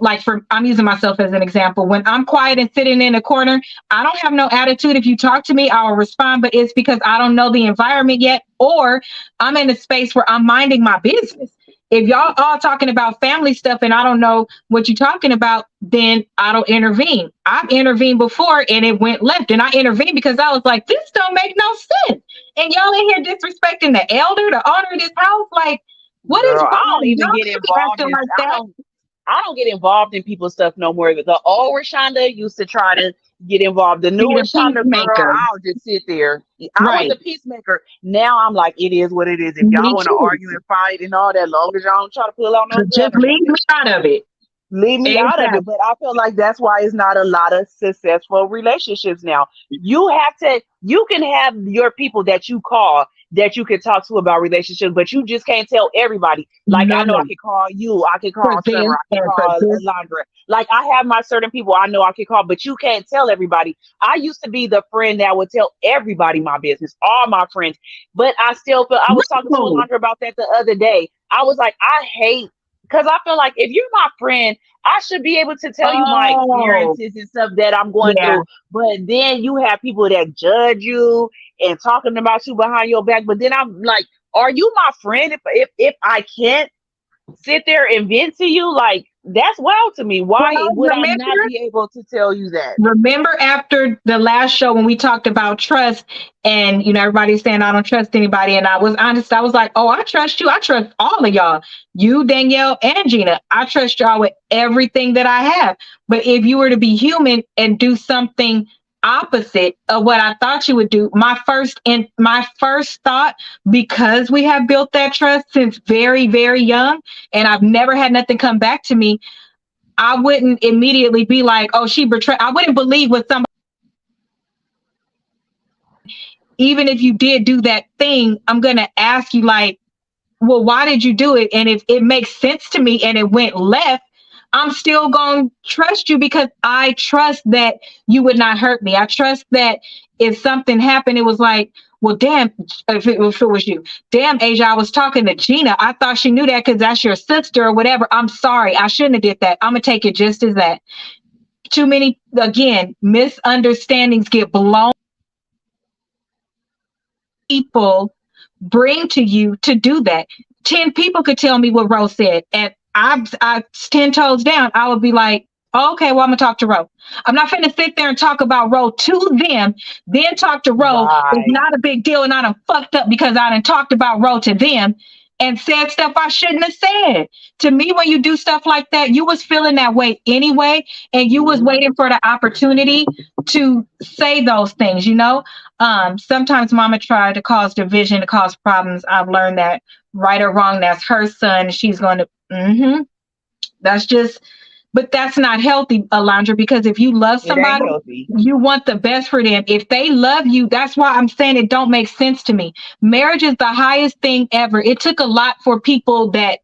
A: like I'm using myself as an example. When I'm quiet and sitting in a corner, I don't have no attitude. If you talk to me, I will respond, but it's because I don't know the environment yet, or I'm in a space where I'm minding my business. If y'all all talking about family stuff and I don't know what you're talking about, then I don't intervene. I've intervened before and it went left. And I intervened because I was like, this don't make no sense. and y'all in here disrespecting the elder, the owner of this house. Like, what is
B: Girl, I
A: wrong?
B: don't even
A: Y'all
B: get
A: should be
B: involved
A: acting
B: in.
A: like that.
B: I don't get involved in people's stuff no more. The old Rashonda used to try to get involved. The
A: Be
B: new
A: the
B: Rashonda, girl,
A: peacemaker.
B: I'll just sit there. I was
A: Right.
B: the peacemaker. Now I'm like, it is what it is. If y'all
A: Me
B: want to
A: too.
B: argue and fight and all that, long as y'all don't try to pull out no gun
A: Just
B: or
A: leave
B: nothing,
A: me out of it.
B: leave me out of
A: Exactly.
B: it. But I feel like that's why it's not a lot of successful relationships now. You have to, you can have your people that you call that you can talk to about relationships, but you just can't tell everybody. Like I know I
A: No.
B: can call you, I can
A: For
B: call Summer,
A: this
B: I can
A: and for
B: call
A: this.
B: Alondra. Like I have my certain people I know I can call, but you can't tell everybody. I used to be the friend that would tell everybody my business, all my friends. But I still feel I was talking to
A: No.
B: Alondra about that the other day. I was like, I hate because I feel like if you're my friend, I should be able to tell you my
A: Oh,
B: experiences and stuff that I'm going
A: yeah.
B: through. But then you have people that judge you and talking about you behind your back. But then I'm like, are you my friend if I can't sit there and vent to you? Like that's wild to me.
A: Well,
B: Why would I not
A: remember?
B: be able to tell you that?
A: Remember after the last show when we talked about trust and everybody's saying I don't trust anybody and I was honest, I was like, oh, I trust you. I trust all of y'all. You, Danielle, and Gina. I trust y'all with everything that I have. But if you were to be human and do something opposite of what I thought you would do, my first thought, because we have built that trust since very, very young, and I've never had nothing come back to me, I wouldn't immediately be like, oh, she betrayed. I wouldn't believe what somebody, even if you did do that thing, I'm going to ask you, like, well, why did you do it? And if it makes sense to me and it went left, I'm still going to trust you because I trust that you would not hurt me. I trust that if something happened, it was like, well, damn, if it was you, damn, Asia, I was talking to Gina. I thought she knew that because that's your sister or whatever. I'm sorry. I shouldn't have did that. I'm going to take it just as that. Too many, again, misunderstandings get blown. People bring to you to do that. 10 people could tell me what Rose said, and I 10 toes down, I would be like, oh, okay, well, I'm gonna talk to Ro. I'm not finna sit there and talk about Ro to them, then talk to Ro. It's
B: Right.
A: not a big deal, and I done fucked up because I done talked about Ro to them and said stuff I shouldn't have said. To me, when you do stuff like that, you was feeling that way anyway, and you was
B: Mhm.
A: waiting for the opportunity to say those things. Sometimes mama tried to cause division, to cause problems. I've learned that right or wrong, that's her son. She's going to, that's just, but that's not healthy, Alondra, because if you love
B: It ain't
A: somebody,
B: healthy.
A: you want the best for them. If they love you, that's why I'm saying it don't make sense to me. Marriage is the highest thing ever. It took a lot for people that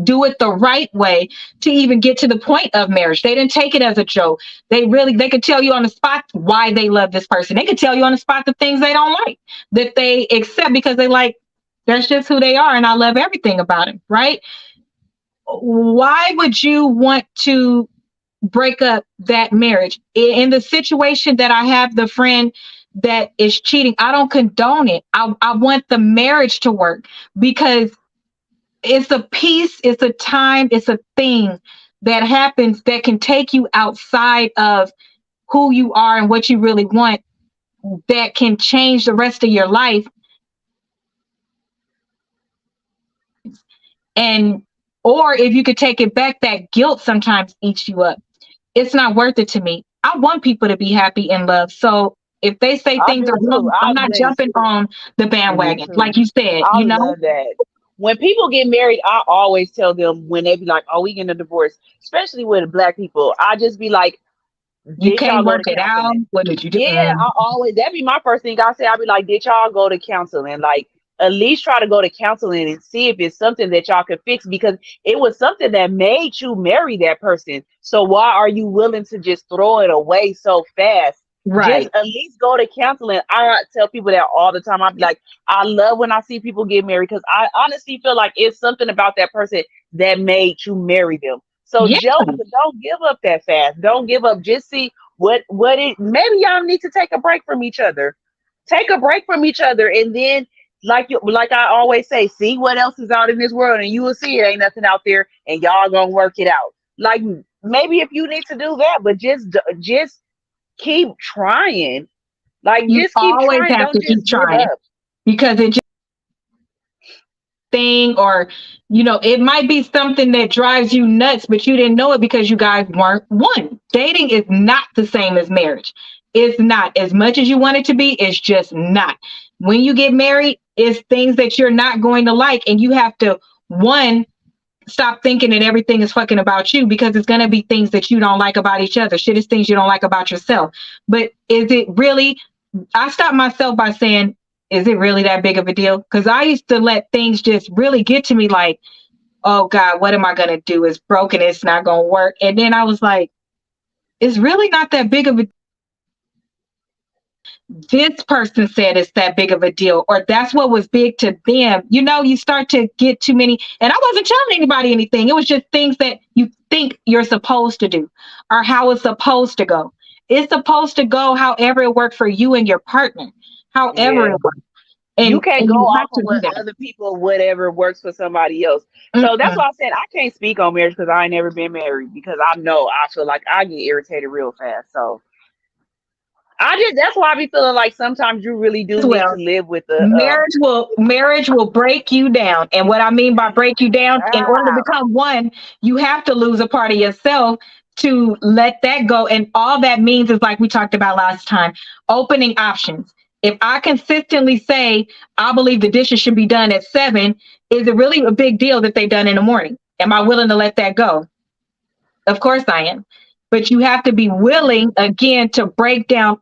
A: do it the right way to even get to the point of marriage. They didn't take it as a joke. They could tell you on the spot why they love this person. They could tell you on the spot the things they don't like, that they accept because they like, that's just who they are. And I love everything about them, right? Why would you want to break up that marriage? In the situation that I have, the friend that is cheating, I don't condone it. I want the marriage to work because it's a piece, it's a time, it's a thing that happens that can take you outside of who you are and what you really want, that can change the rest of your life. And or if you could take it back, that guilt sometimes eats you up. It's not worth it to me. I want people to be happy and love. So if they say
B: I
A: things are
B: do too.
A: wrong, I'm not jumping on the
B: Me
A: bandwagon.
B: too.
A: Like you said,
B: I love that. When people get married, I always tell them when they be like, "Oh, we getting a divorce," especially with black people. I just be like,
A: you
B: "Did y'all
A: can't
B: go
A: work
B: to
A: it out.
B: counseling?"
A: What did you do?
B: Yeah, I always that'd be my first thing I say. I'd be like, "Did y'all go to counseling?" Like, at least try to go to counseling and see if it's something that y'all could fix because it was something that made you marry that person. So why are you willing to just throw it away so fast? Just
A: Right.
B: at least go to counseling. I tell people that all the time. I'd be like, I love when I see people get married because I honestly feel like it's something about that person that made you marry them. So
A: Yeah.
B: don't give up that fast. Don't give up. Just see what it maybe y'all need to take a break from each other. Take a break from each other and then like I always say, see what else is out in this world and you will see it ain't nothing out there and y'all gonna work it out. Like maybe if you need to do that, but just keep trying. Like
A: You
B: just keep
A: always
B: trying.
A: have
B: Don't
A: to keep
B: just give
A: trying.
B: up.
A: because it just thing, or it might be something that drives you nuts, but you didn't know it because you guys weren't one. Dating is not the same as marriage. It's not. As much as you want it to be, it's just not. When you get married, it's things that you're not going to like, and you have to, one, stop thinking that everything is fucking about you, because it's going to be things that you don't like about each other. Shit is things you don't like about yourself. But is it really? I stopped myself by saying, is it really that big of a deal? Because I used to let things just really get to me, like, oh God, what am I going to do? It's broken. It's not going to work. And then I was like, it's really not that big of a, this person said it's that big of a deal, or that's what was big to them. You start to get too many, and I wasn't telling anybody anything. It was just things that you think you're supposed to do, or how it's supposed to go. It's supposed to go however it worked for you and your partner, however
B: Yeah.
A: it works.
B: You
A: And
B: can't go
A: you have
B: off of
A: to do
B: what
A: that.
B: other people, whatever works for somebody else. So that's
A: Mm-mm.
B: why I said I can't speak on marriage because I ain't never been married, because I know I feel like I get irritated real fast. So that's why I be feeling like sometimes you really do need to
A: Well,
B: live with the
A: marriage will break you down. And what I mean by break you down, in order to become one, you have to lose a part of yourself to let that go. And all that means is, like we talked about last time, opening options. If I consistently say I believe the dishes should be done at 7, is it really a big deal that they done in the morning? Am I willing to let that go? Of course I am. But you have to be willing again to break down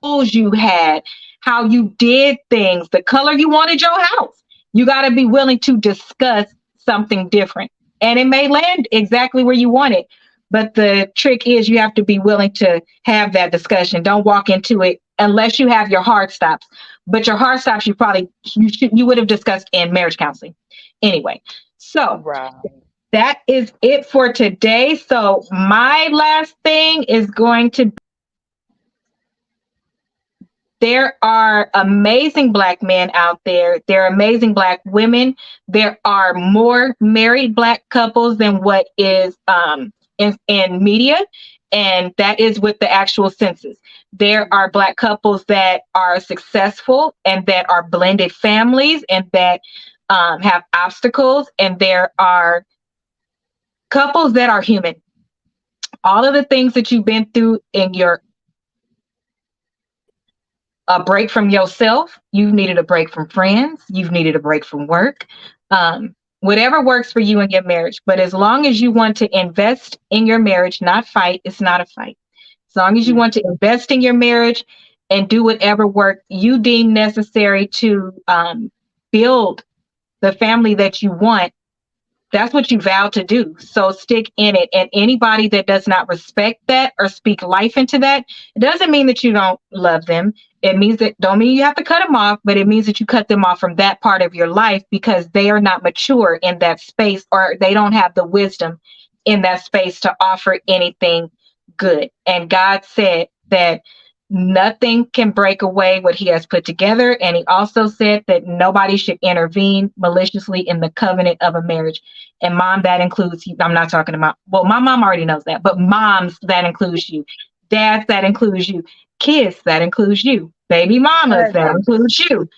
A: rules you had, how you did things, the color you wanted your house. You got to be willing to discuss something different. And it may land exactly where you want it. But the trick is you have to be willing to have that discussion. Don't walk into it unless you have your hard stops. But your hard stops you would have discussed in marriage counseling. Anyway, so
B: right.
A: that is it for today. So my last thing is going to, there are amazing Black men out there. There are amazing Black women. There are more married Black couples than what is in media. And that is with the actual census. There are Black couples that are successful and that are blended families and that have obstacles. And there are couples that are human. All of the things that you've been through in your a break from yourself. You've needed a break from friends. You've needed a break from work. Whatever works for you in your marriage. But as long as you want to invest in your marriage, not fight, it's not a fight. As long as you want to invest in your marriage and do whatever work you deem necessary to build the family that you want, that's what you vow to do. So stick in it. And anybody that does not respect that or speak life into that, it doesn't mean that you don't love them. It means that, don't mean you have to cut them off, but it means that you cut them off from that part of your life because they are not mature in that space, or they don't have the wisdom in that space to offer anything good. And God said that nothing can break away what he has put together. And he also said that nobody should intervene maliciously in the covenant of a marriage. And mom, that includes you. I'm not talking about, well, my mom already knows that, but moms, that includes you. Dads, that includes you. Kids, that includes you. Baby mamas, that includes you.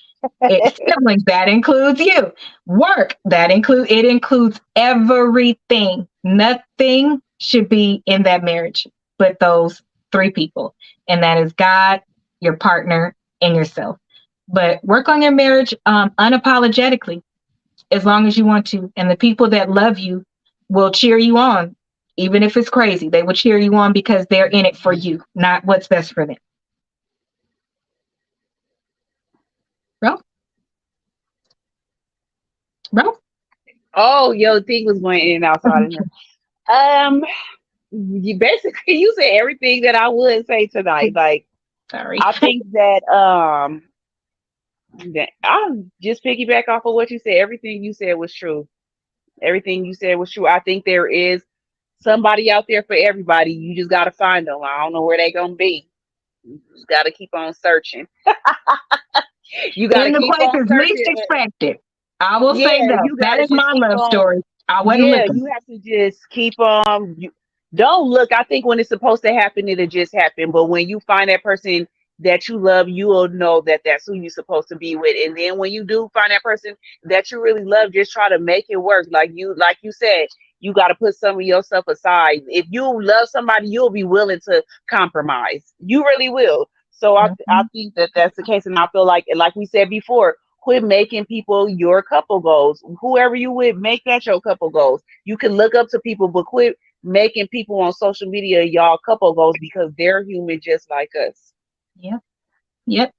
A: Siblings, that includes you. Work, it includes everything. Nothing should be in that marriage but those 3 people. And that is God, your partner, and yourself. But work on your marriage unapologetically, as long as you want to. And the people that love you will cheer you on, even if it's crazy. They will cheer you on because they're in it for you, not what's best for them. Bro? Bro?
B: Oh, your thing was going in and outside in here. You basically you said everything that I would say tonight. Like
A: Sorry.
B: I think that I'll just piggyback off of what you said. Everything you said was true. Everything you said was true. I think there is somebody out there for everybody. You just gotta find them. I don't know where they gonna be. You just gotta keep on searching. You gotta
A: In the
B: keep on
A: places least
B: searching.
A: expected. I will say
B: Yeah,
A: that.
B: you
A: That
B: gotta
A: is
B: just
A: my
B: keep
A: love
B: on.
A: story. I wasn't
B: Yeah,
A: looking.
B: you have to just keep on. Don't look. I think when it's supposed to happen, it'll just happen. But when you find that person that you love, you will know that that's who you're supposed to be with. And then when you do find that person that you really love, just try to make it work. Like you said, you got to put some of yourself aside. If you love somebody, you'll be willing to compromise. You really will. So I
A: Mhm.
B: think that that's the case, and I feel like we said before, quit making people your couple goals. Whoever you with, make that your couple goals. You can look up to people, but quit making people on social media y'all couple goals because they're human just like us.
A: Yep. Yep.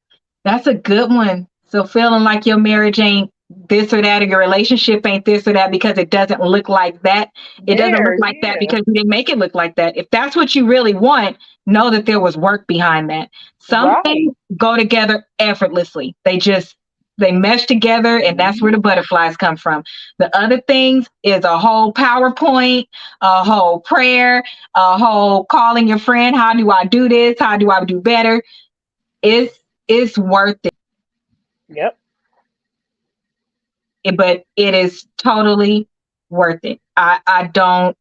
A: That's a good one. So feeling like your marriage ain't this or that, or your relationship ain't this or that because it doesn't look like that. It doesn't look
B: There,
A: like that
B: yeah,
A: because you didn't make it look like that. If that's what you really want, know that there was work behind that. Some
B: right.
A: things go together effortlessly. They mesh together, and that's where
B: Mhm.
A: the butterflies come from. The other things is a whole PowerPoint, a whole prayer, a whole calling your friend. How do I do this? How do I do better? It's worth
B: Yep.
A: it, but it is totally worth it. I don't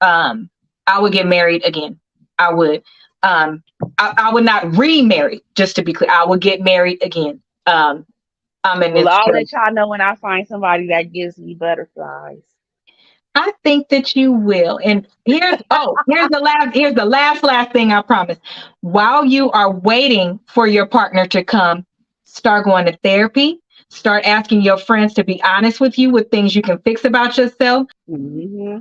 A: I would get married again. I would. I would not remarry, just to be clear. I would get married again. I'm in
B: Well,
A: this
B: I'll
A: for
B: let y'all know when I find somebody that gives me butterflies.
A: I think that you will. And here's the last thing I promise. While you are waiting for your partner to come, start going to therapy. Start asking your friends to be honest with you with things you can fix about yourself.
B: Hmm.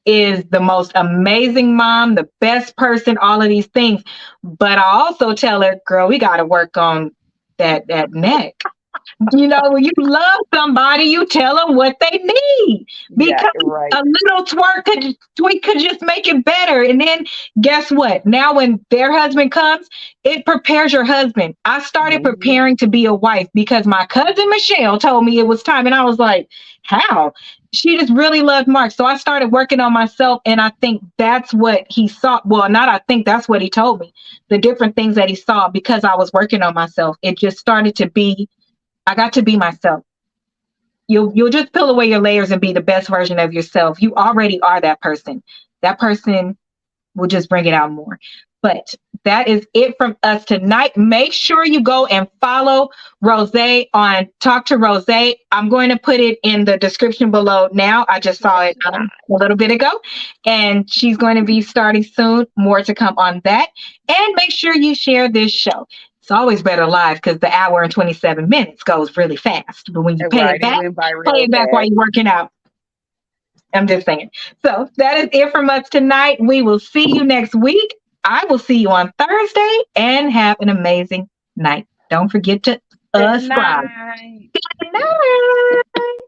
A: Is the most amazing mom, the best person, all of these things. But I also tell her, girl, we got to work on that neck. When you love somebody, you tell them what they need
B: Yeah,
A: because
B: right.
A: a little tweak could just make it better. And then guess what? Now, when their husband comes, it prepares your husband. I started
B: Hmm.
A: preparing to be a wife because my cousin Michelle told me it was time. And I was like, how? She just really loved Mark. So I started working on myself. And I think that's what he saw. Well, not I think that's what he told me. The different things that he saw because I was working on myself. It just started to be I got to be myself. You'll just peel away your layers and be the best version of yourself. You already are that person. That person will just bring it out more. But that is it from us tonight. Make sure you go and follow Rose on Talk to Rose. I'm going to put it in the description below now. I just saw
B: Yes,
A: it a little bit ago. And she's going to be starting soon. More to come on that. And make sure you share this show. It's always better live because the hour and 27 minutes goes really fast. But when you
B: right. It went by
A: play
B: real
A: it back while
B: fast.
A: you're working out. I'm just saying. So that is it from us tonight. We will see you next week. I will see you on Thursday and have an amazing night. Don't forget to
B: Good
A: subscribe.
B: night.
A: Good night.